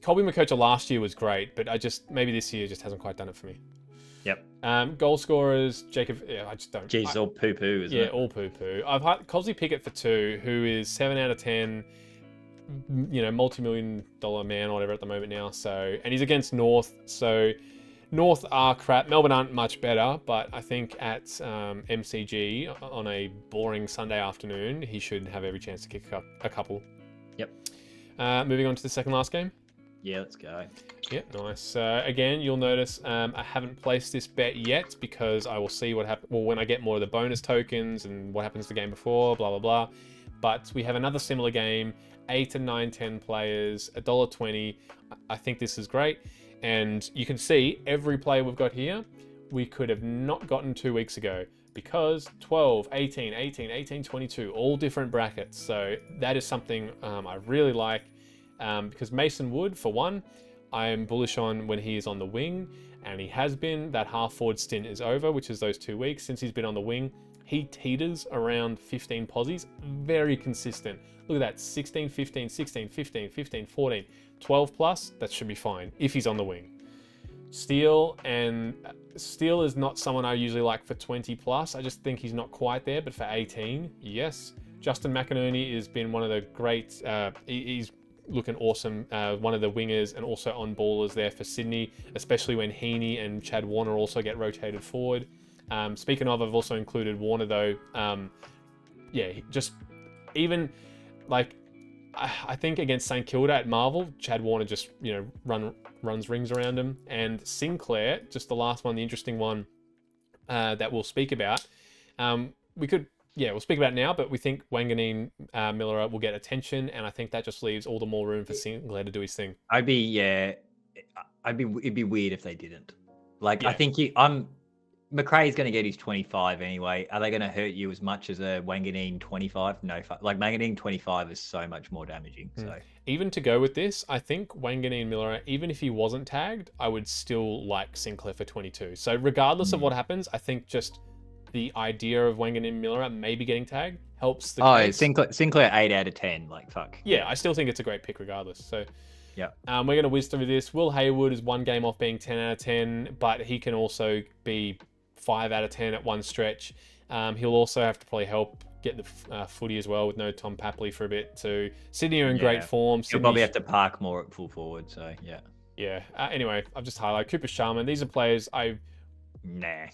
Colby McKercher last year was great, but maybe this year just hasn't quite done it for me. Yep. Goal scorers, Jacob, I just don't. Jeez, all poo-poo, isn't it? Yeah, all poo-poo. I've had Cosy Pickett for 2, who is 7 out of 10, multi-million-dollar man or whatever at the moment now. So, and he's against North, so North are crap. Melbourne aren't much better, but I think at MCG on a boring Sunday afternoon, he should have every chance to kick a couple. Yep. Moving on to the second last game. Yeah, let's go. Yep, nice. Again, you'll notice I haven't placed this bet yet because I will see what happens. Well, when I get more of the bonus tokens and what happens the game before, blah, blah, blah. But we have another similar game, 8 and 9, 10 players, $1.20. I think this is great. And you can see every player we've got here, we could have not gotten 2 weeks ago because 12, 18, 18, 18, 22, all different brackets. So that is something I really like. Because Mason Wood, for one, I am bullish on when he is on the wing, and he has been. That half-forward stint is over, which is those 2 weeks. Since he's been on the wing, he teeters around 15 posies, very consistent. Look at that, 16, 15, 16, 15, 15, 14, 12 plus, that should be fine if he's on the wing. Steele is not someone I usually like for 20 plus. I just think he's not quite there, but for 18, yes. Justin McInerney has been one of the great, he's looking awesome, one of the wingers and also on ballers there for Sydney, especially when Heaney and Chad Warner also get rotated forward. Speaking of, I've also included Warner though. Just even like I think against St Kilda at Marvel, Chad Warner just runs rings around him, and Sinclair, just the last one, the interesting one that we'll speak about. We'll speak about it now, but we think Wanganeen Miller will get attention, and I think that just leaves all the more room for Sinclair to do his thing. It'd be weird if they didn't. I think McRae's going to get his 25 anyway. Are they going to hurt you as much as a Wanganeen 25? No, Wanganeen 25 is so much more damaging. So even to go with this, I think Wanganeen Miller, even if he wasn't tagged, I would still like Sinclair for 22. So regardless of what happens, I think just the idea of Wanganeen Miller maybe getting tagged helps the case. Sinclair 8 out of 10. Fuck. Yeah, I still think it's a great pick regardless. So yeah, we're going to whiz through this. Will Haywood is 1 game off being 10 out of 10, but he can also be 5 out of 10 at one stretch. He'll also have to probably help get the footy as well with no Tom Papley for a bit too. Sydney are in great form. He'll probably have to park more at full forward. So yeah. Yeah. Anyway, I've just highlighted Cooper Sharman. These are players Nah.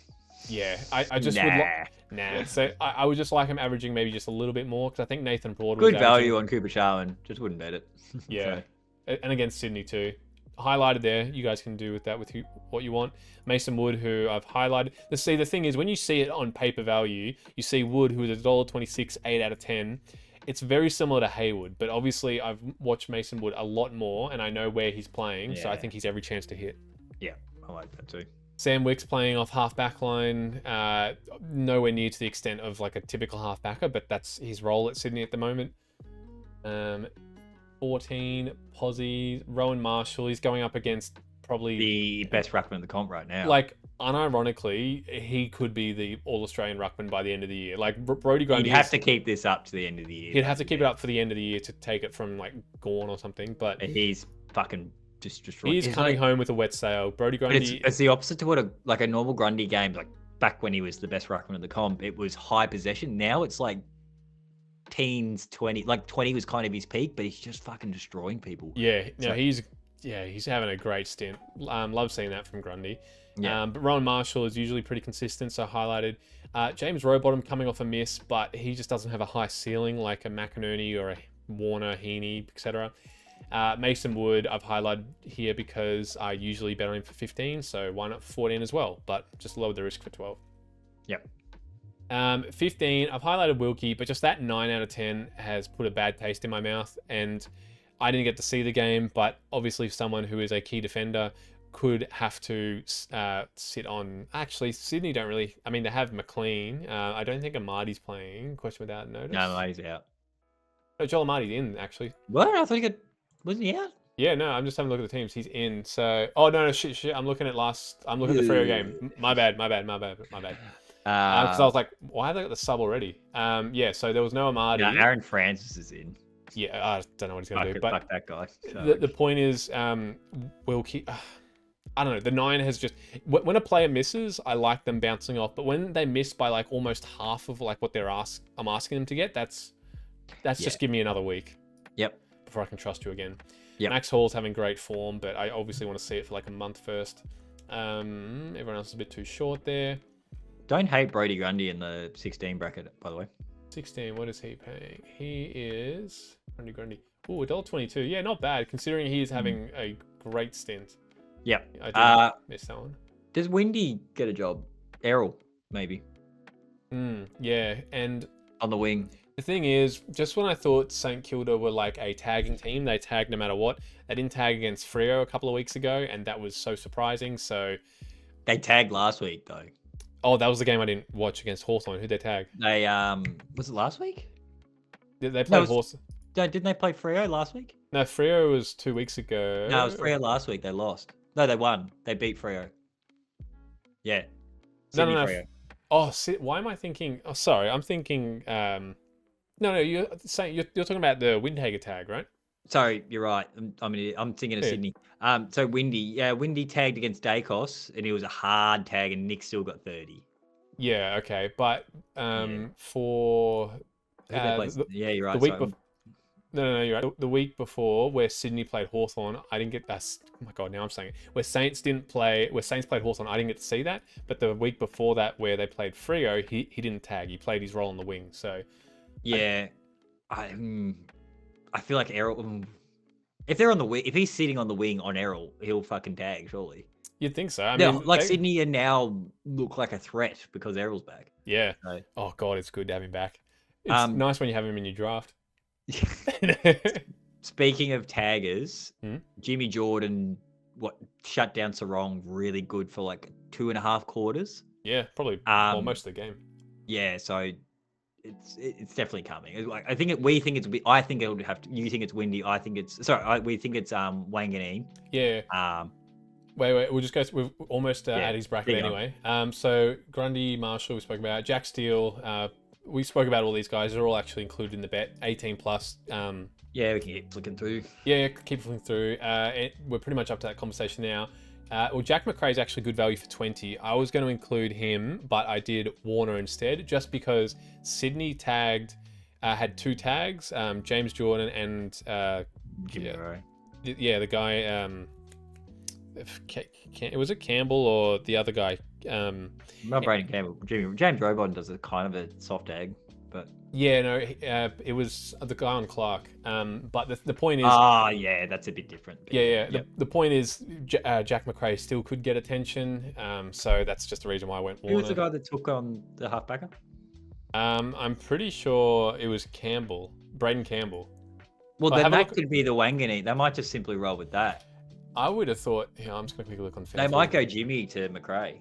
Yeah, I just would So I would just like him averaging maybe just a little bit more, because I think Nathan Broad good value on Cooper Sharman. Just wouldn't bet it. Yeah, and against Sydney too. Highlighted there. You guys can do with that what you want. Mason Wood, who I've highlighted. The thing is, when you see it on paper value, you see Wood, who is $1.26, 8 out of 10. It's very similar to Haywood, but obviously I've watched Mason Wood a lot more, and I know where he's playing, so I think he's every chance to hit. Yeah, I like that too. Sam Wicks playing off half back line, nowhere near to the extent of like a typical half backer, but that's his role at Sydney at the moment. 14 Posy, Rowan Marshall. He's going up against probably the best ruckman in the comp right now. Unironically, he could be the All-Australian ruckman by the end of the year. Brody Grundy. He'd have to keep this up to the end of the year. He'd have to keep it up for the end of the year to take it from Gorn or something. But he's fucking just destroyed. He's coming home with a wet sail. Brody Grundy. It's the opposite to what a normal Grundy game, back when he was the best ruckman in the comp. It was high possession. Now it's teens, 20. 20 was kind of his peak, but he's just fucking destroying people. Yeah, no, he's Yeah, he's having a great stint. Love seeing that from Grundy. Yeah. But Rowan Marshall is usually pretty consistent, so highlighted. James Rowbottom coming off a miss, but he just doesn't have a high ceiling like a McInerney or a Warner, Heaney, etc. Mason Wood, I've highlighted here because I usually bet on him for 15, so why not 14 as well? But just lower the risk for 12. Yep. 15, I've highlighted Wilkie, but just that 9 out of 10 has put a bad taste in my mouth, and I didn't get to see the game, but obviously someone who is a key defender could have to sit on... Actually, Sydney don't really... I mean, they have McLean. I don't think Amadi's playing. Question without notice. No, Amadi's out. No, Joel Amadi's in, actually. What? I thought wasn't he out? Yeah, no, I'm just having a look at the teams. He's in, so... Oh, no, shit. I'm looking at the Freo game. My bad. Because I was like, why have they got the sub already? Yeah, so there was no Amadi. No, Aaron Francis is in. Yeah, I don't know what he's going to do. But fuck that guy. The point is, Wilkie... I don't know. The 9 has just... When a player misses, I like them bouncing off. But when they miss by like almost half of like what I'm asking them to get, that's just give me another week. Yep. Before I can trust you again. Yep. Max Hall's having great form, but I obviously want to see it for like a month first. Everyone else is a bit too short there. Don't hate Brody Grundy in the 16 bracket, by the way. 16, what is he paying? He is... Grundy. Ooh, $1.22. Yeah, not bad, considering he is having a great stint. Yep. I did miss that one. Does Windy get a job? Errol, maybe. Yeah, and... On the wing. The thing is, just when I thought St Kilda were like a tagging team, they tagged no matter what. They didn't tag against Freo a couple of weeks ago, and that was so surprising, so... They tagged last week, though. Oh, that was the game I didn't watch against Hawthorn. Who'd they tag? They, was it last week? Did they play Hawthorn? Didn't they play Freo last week? No, Freo was 2 weeks ago. No, it was Freo last week. They lost. No, they won. They beat Freo. Yeah. Sydney No. Freo. Oh, why am I thinking... Oh, sorry. I'm thinking... No, you're talking about the Windhager tag, right? Sorry, you're right. I'm thinking of Sydney. So Windy tagged against Dacos, and it was a hard tag, and Nick still got 30. Yeah, okay. But for... yeah, you're right. The week before... No, you're right. The week before, where Sydney played Hawthorn, I didn't get that. Oh my god, now I'm saying it. Where Saints played Hawthorn, I didn't get to see that. But the week before that, where they played Freo, he didn't tag. He played his role on the wing. So, yeah, I feel like Errol. If they're on the wing, if he's sitting on the wing on Errol, he'll fucking tag surely. You'd think so. I mean, Sydney and now look like a threat because Errol's back. Yeah. So. Oh god, it's good to have him back. It's nice when you have him in your draft. Speaking of taggers, Jimmy Jordan shut down Sarong really good for like 2.5 quarters. Yeah, probably most of the game. Yeah, so it's definitely coming. I think we think it's. I think it'll have to. You think it's Windy. I think it's. Sorry, we think it's Wanganeen. Yeah. Wait. We'll just go. We're almost at his bracket anyway. So Grundy, Marshall, we spoke about. Jack Steele. We spoke about all these guys. They're all actually included in the bet. 18 plus. Yeah, we can keep flicking through. Yeah, keep flicking through. We're pretty much up to that conversation now. Well, Jack McRae is actually good value for 20. I was going to include him, but I did Warner instead, just because Sydney had 2 tags, James Jordan and the guy. Was it Campbell or the other guy? Not Brayden Campbell. James Robon does a kind of a soft tag, but yeah, no, it was the guy on Clark. But the point is, yeah, that's a bit different. Yeah. The point is, Jack McRae still could get attention. So that's just the reason why I went Warner. Who was the guy that took on the halfbacker? I'm pretty sure it was Campbell, Brayden Campbell. Well, then that could be the Wanganeen. They might just simply roll with that. I would have thought. I'm just going to quickly look on. They might go Jimmy to McRae.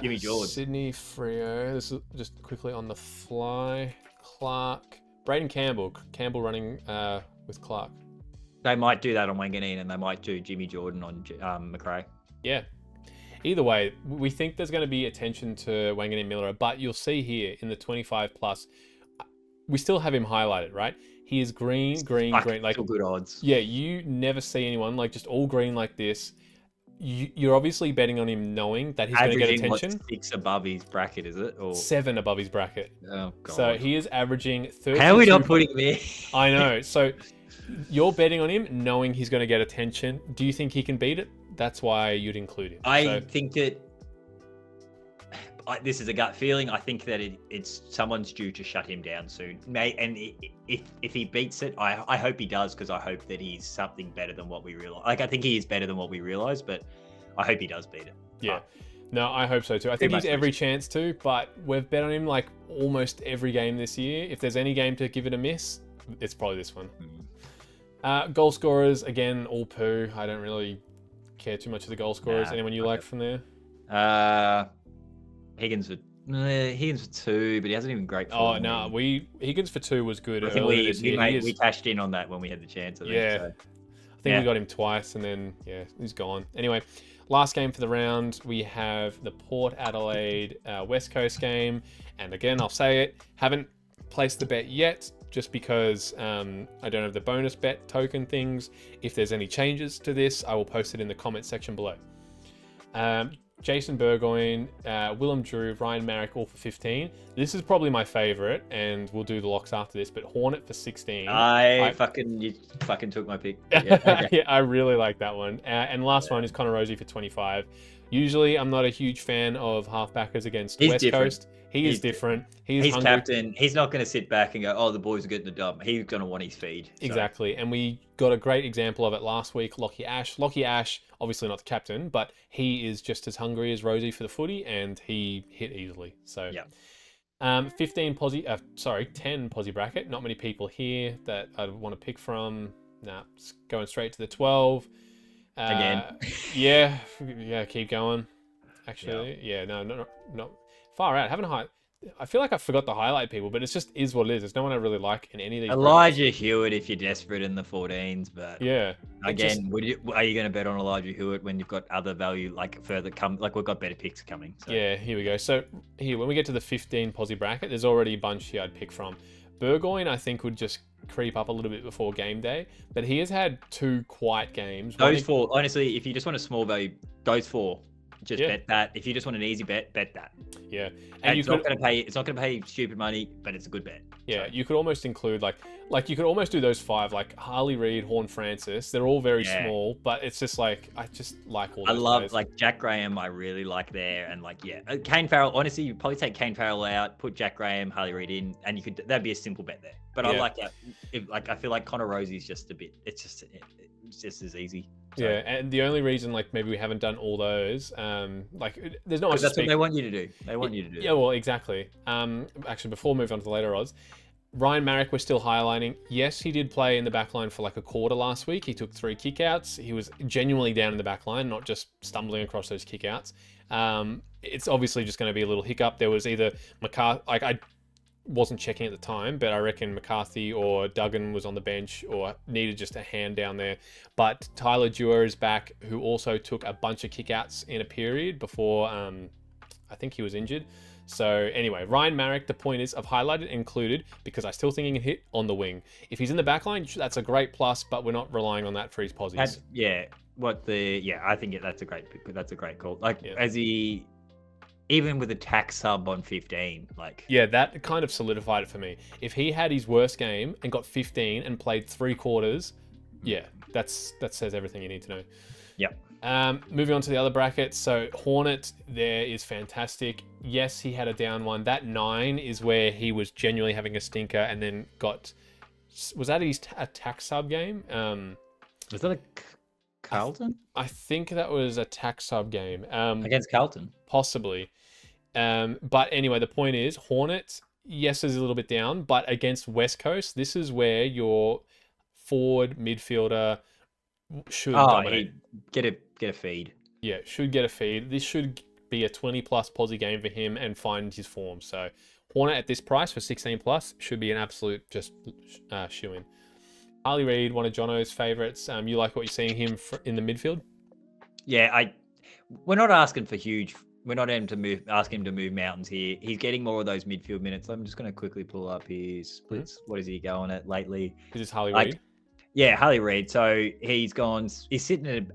Jimmy George. Sydney Freo. This is just quickly on the fly. Clark. Brayden Campbell. Campbell running with Clark. They might do that on Wanganeen, and they might do Jimmy Jordan on McRae. Yeah. Either way, we think there's going to be attention to Wanganeen Miller, but you'll see here in the 25 plus, we still have him highlighted, right? He is green. Like still good odds. Yeah, you never see anyone like just all green like this. you're obviously betting on him knowing that he's going to get Averaging what, attention. 6 above his bracket, is it? Or 7 above his bracket. oh god. So he is averaging 32. How are we not putting him in? I know. So you're betting on him knowing he's going to get attention. Do you think he can beat it? That's why you'd include him. I think that this is a gut feeling. I think that it's someone's due to shut him down soon. And if he beats it, I hope he does, because I hope that he's something better than what we realize. Like, I think he is better than what we realize, but I hope he does beat it. Yeah. No, I hope so too. I think he's every chance to, but we've bet on him like almost every game this year. If there's any game to give it a miss, it's probably this one. Goal scorers, again, all poo. I don't really care too much of the goal scorers. Anyone you like from there? Higgins for 2, but he hasn't even great form. Oh no, Higgins for 2 was good. I think we cashed in on that when we had the chance. I think we got him twice, and then he's gone. Anyway, last game for the round, we have the Port Adelaide West Coast game, and again, I'll say it, haven't placed the bet yet, just because I don't have the bonus bet token things. If there's any changes to this, I will post it in the comment section below. Jason Burgoyne, Willem Drew, Ryan Marrick, all for 15. This is probably my favourite, and we'll do the locks after this, but Hornet for 16. You fucking took my pick. Yeah, okay. Yeah, I really like that one. And last one is Connor Rosie for 25. Usually, I'm not a huge fan of halfbackers against West Coast. He is different. He's hungry. Captain. He's not going to sit back and go, oh, the boys are getting the dub. He's going to want his feed. So. Exactly. And we got a great example of it last week. Lockie Ash, obviously not the captain, but he is just as hungry as Rosie for the footy, and he hit easily. So, 10 posi bracket. Not many people here that I'd want to pick from. Nah, it's going straight to the 12. Again. Keep going. Actually, no. Far out. I feel like I forgot to highlight people, but it's just is what it is. There's no one I really like in any of these. Elijah Hewitt, if you're desperate in the 14s, but again, are you going to bet on Elijah Hewitt when you've got other value like further come? Like we've got better picks coming. So. Yeah, here we go. So here, when we get to the 15 posi bracket, there's already a bunch here I'd pick from. Burgoyne, I think, would just creep up a little bit before game day, but he has had 2 quiet games. Those 4, honestly, if you just want a small value, those 4. Just bet that. If you just want an easy bet that. Yeah, and it's not going to pay stupid money, but it's a good bet. Yeah, so. You could almost include like you could almost do those 5, like Harley Reid, Horn Francis. They're all very small, but it's just like I just like all. I love players. Like Jack Graham. I really like there, and Kane Farrell. Honestly, you probably take Kane Farrell out, put Jack Graham, Harley Reid in, and that'd be a simple bet there. But I like that. I feel like Connor Rosie's just a bit. It's just as easy. So. Yeah, and the only reason maybe we haven't done all those, there's not much. That's what they want you to do. Yeah, well, exactly. Actually, before we move on to the later odds, Ryan Marrick we're still highlighting. Yes, he did play in the back line for like a quarter last week. He took 3 kickouts. He was genuinely down in the back line, not just stumbling across those kickouts. It's obviously just going to be a little hiccup. There was either McCarthy, I wasn't checking at the time, but I reckon McCarthy or Duggan was on the bench or needed just a hand down there. But Tyler Dewar is back, who also took a bunch of kickouts in a period before I think he was injured. So anyway, Ryan Marrick, the point is I've highlighted and included because I still think he can hit on the wing. If he's in the back line, that's a great plus, but we're not relying on that for his posies. I think that's a great call. As he... Even with a tax sub on 15, that kind of solidified it for me. If he had his worst game and got 15 and played 3 quarters, that says everything you need to know. Yep. Moving on to the other brackets. So Hornet there is fantastic. Yes, he had a down one. That 9 is where he was genuinely having a stinker and then was that his a tax sub game? Was that a Carlton? I think that was a tax sub game. Against Carlton? Possibly. But anyway, the point is, Hornet, yes, is a little bit down, but against West Coast, this is where your forward midfielder should dominate. Get a feed. Yeah, should get a feed. This should be a 20 plus posi game for him and find his form. So Hornet at this price for 16 plus should be an absolute just shoe-in. Harley Reid, one of Jono's favourites. You like what you're seeing him in the midfield? Yeah, we're not asking for huge. We're not asking him to move mountains here. He's getting more of those midfield minutes. I'm just going to quickly pull up his splits. Mm-hmm. What is he going at lately? Is this Harley Reid? Yeah, Harley Reid. So he's sitting at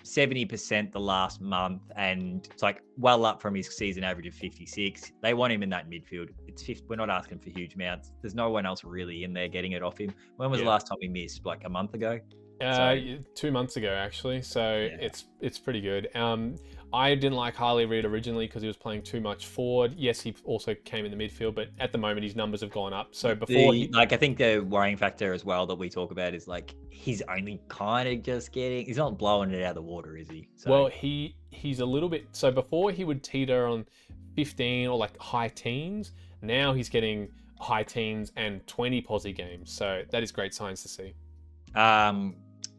70% the last month, and it's like well up from his season average of 56. They want him in that midfield. We're not asking for huge amounts. There's no one else really in there getting it off him. When was the last time he missed? Like a month ago? 2 months ago, actually. So Yeah. it's pretty good. I didn't like Harley Reid originally because he was playing too much forward. Yes, he also came in the midfield, but at the moment his numbers have gone up. So before I think the worrying factor as well that we talk about is like he's only kind of just getting. He's not blowing it out of the water, is he? So, well, he's a little bit. So before he would teeter on 15 or like high teens. Now he's getting high teens and 20 posi games. So that is great signs to see.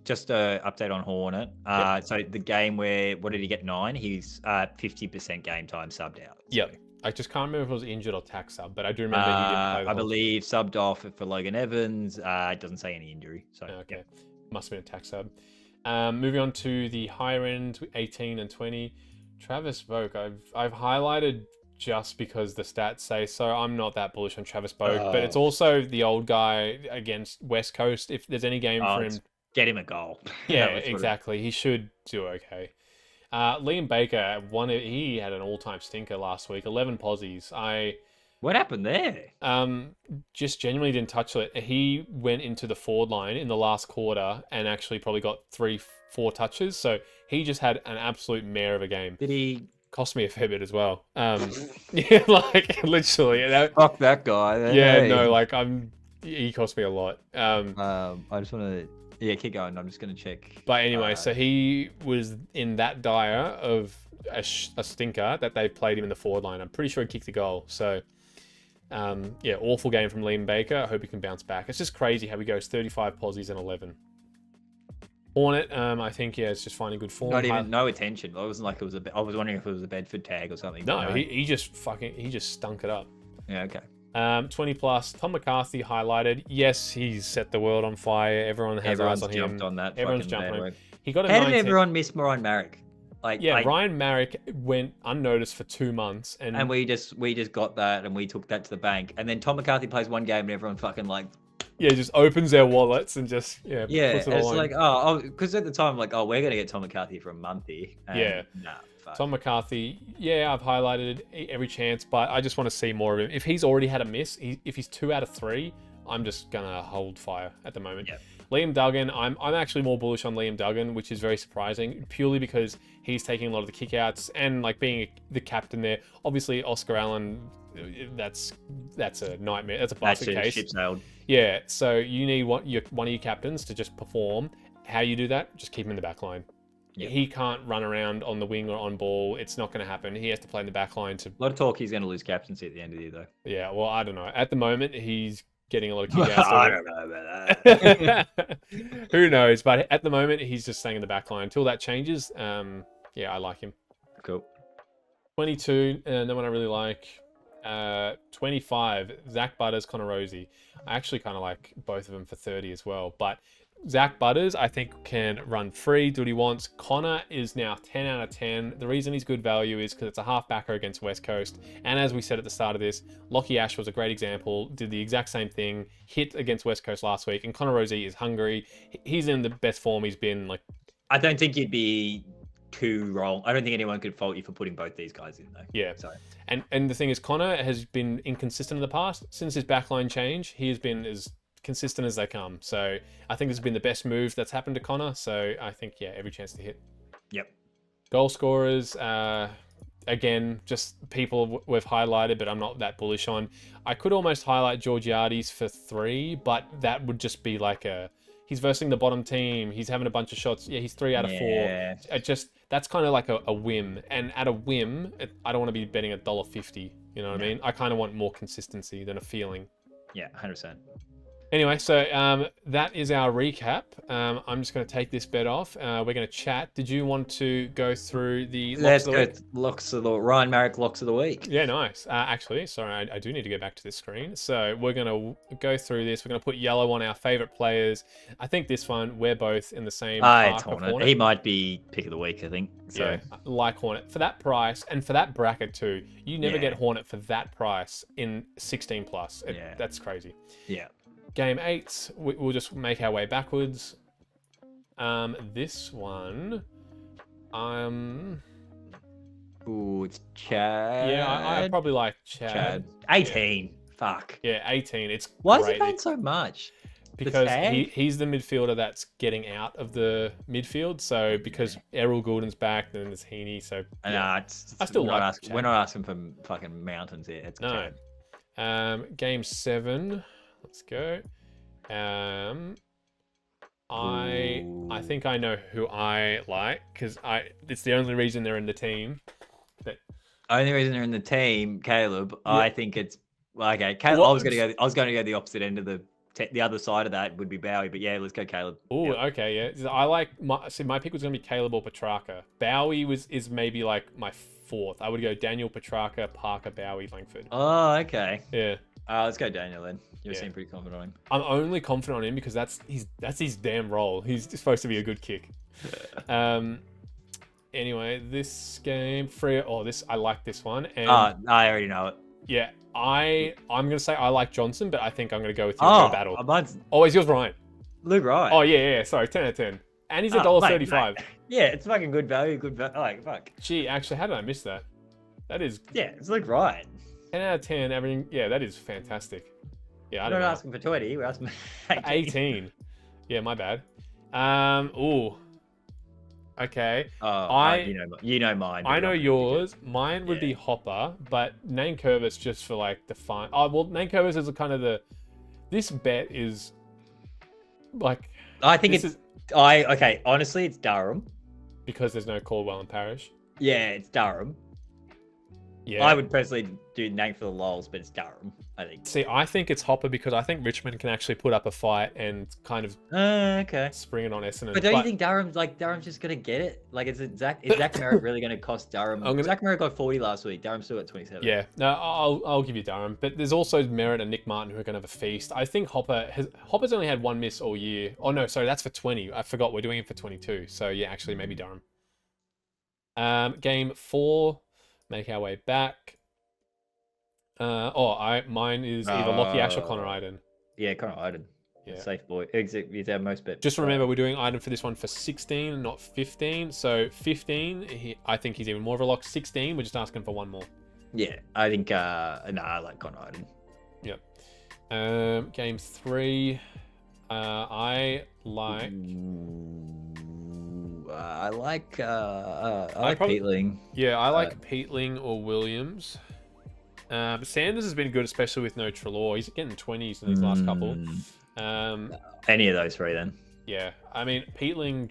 Just a update on Hornet. Yep. So the game where, what did he get? 9? He's 50% game time subbed out. So. Yep. I just can't remember if it was injured or tax sub, but I do remember he didn't play the I believe subbed off for Logan Evans. It doesn't say any injury. So okay. Yep. Must have been a tax sub. Moving on to the higher end, 18 and 20. Travis Boak, I've highlighted just because the stats say so. I'm not that bullish on Travis Boak, but it's also the old guy against West Coast. If there's any game for him, get him a goal. Yeah, exactly. He should do okay. Liam Baker, he had an all-time stinker last week. 11 posies. What happened there? Just genuinely didn't touch it. He went into the forward line in the last quarter and actually probably got 3-4 touches. So he just had an absolute mare of a game. Did he? Cost me a fair bit as well. Yeah, like literally. Fuck that guy. Yeah, no, like he cost me a lot. I just want to. Yeah, keep going. I'm just going to check. But anyway, so he was in that dire of a stinker that they played him in the forward line. I'm pretty sure he kicked the goal. So, yeah, awful game from Liam Baker. I hope he can bounce back. It's just crazy how he goes 35 posies and 11. Hornet, I think, yeah, it's just finding good form. Not even, no attention. It wasn't like it was I was wondering if it was a Bedford tag or something. No, he just stunk it up. Yeah, okay. 20 plus. Tom McCarthy highlighted. Yes, he's set the world on fire. Everyone's eyes on him. Jumped on that. Everyone's jumping on him. He got a How 19. did everyone miss Ryan Marrick? Ryan Marrick went unnoticed for 2 months, and we just got that, and we took that to the bank. And then Tom McCarthy plays one game, and everyone fucking just opens their wallets and just puts it all it's in. like because at the time we're gonna get Tom McCarthy for a month here. Tom McCarthy, I've highlighted every chance, but I just want to see more of him. If he's already had a miss, if he's 2 out of 3, I'm just gonna hold fire at the moment. Yep. Liam Duggan, I'm actually more bullish on Liam Duggan, which is very surprising, purely because he's taking a lot of the kickouts and like being the captain there. Obviously, Oscar Allen, that's a nightmare. That's a basket case. Ship sailed. Yeah, so you need one of your captains to just perform. How you do that? Just keep him in the back line. Yep. He can't run around on the wing or on ball. It's not going to happen. He has to play in the back line. A lot of talk he's going to lose captaincy at the end of the year, though. Yeah, well, I don't know. At the moment, he's getting a lot of kickouts. I don't know about that. Who knows? But at the moment, he's just staying in the back line. Until that changes, I like him. Cool. 22, no one I really like. 25, Zach Butters, Connor Rosie. I actually kind of like both of them for 30 as well. But Zach Butters, I think, can run free, do what he wants. Connor is now 10 out of 10. The reason he's good value is because it's a half-backer against West Coast. And as we said at the start of this, Lockie Ash was a great example, did the exact same thing, hit against West Coast last week. And Connor Rosie is hungry. He's in the best form he's been. I don't think you'd be too wrong. I don't think anyone could fault you for putting both these guys in, though. Yeah. So. And the thing is, Connor has been inconsistent in the past. Since his backline change, he has been as consistent as they come. So I think this has been the best move that's happened to Connor. So I think, every chance to hit. Yep. Goal scorers, again, just people we've highlighted, but I'm not that bullish on. I could almost highlight Georgiades for 3, but that would just be like he's versing the bottom team. He's having a bunch of shots. Yeah, he's 3 out of 4. That's kind of like a whim. And at a whim, I don't want to be betting $1.50. You know what I mean? I kind of want more consistency than a feeling. Yeah, 100%. Anyway, so that is our recap. I'm just going to take this bet off. We're going to chat. Did you want to go through the locks of the week? Locks of the Ryan Marrick locks of the week. Yeah, nice. Actually, sorry, I do need to go back to this screen. So we're going to go through this. We're going to put yellow on our favorite players. I think this one, we're both in the same park of Hornet. He might be pick of the week, I think. So. Yeah, like Hornet. For that price, and for that bracket too, you never get Hornet for that price in 16 plus. That's crazy. Yeah. Game 8, we'll just make our way backwards. This one, Ooh, it's Chad. Yeah, I probably like Chad. 18. Fuck. Yeah, 18. It's Why is he great. paying so much? Because tag? he's the midfielder that's getting out of the midfield. So because Errol Goulden's back, then there's Heaney. So yeah. I still like Chad. We're not asking for fucking mountains here. It's no. Chad. Game 7. Let's go. I think I know who I like because it's the only reason they're in the team. Only reason they're in the team, Caleb. Yeah. I think it's okay. Caleb. I was going to go the opposite end of the other side of that would be Bowie, but yeah, let's go Caleb. Oh, yep. Okay, yeah. I like my pick was going to be Caleb or Petrarca. Bowie is maybe like my fourth. I would go Daniel, Petrarca, Parker, Bowie, Langford. Oh, okay. Yeah. Let's go Daniel then. You seem pretty confident on him. I'm only confident on him because that's his damn role. He's supposed to be a good kick. Anyway, this game, Freo. Oh, I like this one. And I already know it. Yeah, I'm gonna say I like Johnson, but I think I'm gonna go with you. Battle. Is yours Ryan? Luke Ryan. Oh yeah. Sorry, 10 out of 10. And he's $1.35. Yeah, it's fucking good value. Like fuck. Gee, actually, how did I miss that? That is. Yeah, it's Luke Ryan. 10 out of 10. Everything. Yeah, that is fantastic. Yeah, we're not asking for 20. We're asking for 18. Yeah, my bad. Ooh. Okay. You know mine. I know yours. Mine would be Hopper, but Nankervis just for like the fun. Oh well, Nankervis is kind of the. This bet is like. I think it's. Okay. Honestly, it's Durham. Because there's no Caldwell and Parish. Yeah, it's Durham. Yeah. I would personally do Nank for the lols, but it's Durham, I think. See, I think it's Hopper because I think Richmond can actually put up a fight and kind of spring it on Essendon. But don't you think Durham's just going to get it? Like, is Zach Merritt really going to cost Durham? Zach Merritt got 40 last week. Durham still got 27. Yeah, no, I'll give you Durham. But there's also Merritt and Nick Martin who are going to have a feast. I think Hopper's only had one miss all year. Oh, no, sorry, that's for 20. I forgot we're doing it for 22. So, yeah, actually, maybe Durham. Game 4. Make our way back. Mine is either Lockie Ash or Connor Iden. Yeah, Connor Iden. Yeah. Safe boy. He's our most bet. Just remember, we're doing Iden for this one for 16, not 15. So 15, I think he's even more of a lock. 16, we're just asking for one more. Yeah, I think. I like Connor Iden. Yep. Game 3. I like. I like Peatling. Yeah, I like Peatling or Williams. Sanders has been good, especially with no Treloar. He's getting 20s in these last couple. Any of those three then? Yeah, I mean Peatling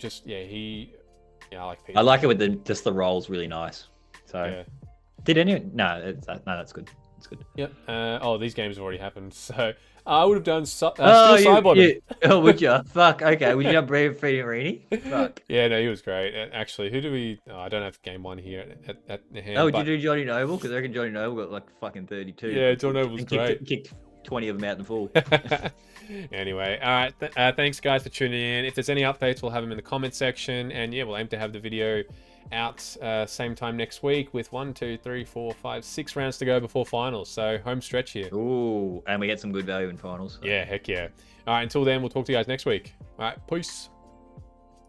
I like Peatling. I like it with just the rolls really nice. So yeah. Did anyone? No, that's good. It's good. Yep. These games have already happened, so I would have done sidebottom. Oh, would you? Fuck. Okay. Would you have Freddie? Fuck. Yeah, no, he was great. Actually, who do we? Oh, I don't have game 1 here at hand. Oh, did you do Johnny Noble? Because I reckon Johnny Noble got like fucking 32. Yeah, Johnny Noble was great. Kicked 20 of them out in the full. Anyway, all right. Thanks, guys, for tuning in. If there's any updates, we'll have them in the comment section, and yeah, we'll aim to have the video out same time next week with 1, 2, 3, 4, 5, 6 rounds to go before finals. So home stretch here. Ooh, and we get some good value in finals. So. Yeah, heck yeah. All right, until then, we'll talk to you guys next week. All right, peace.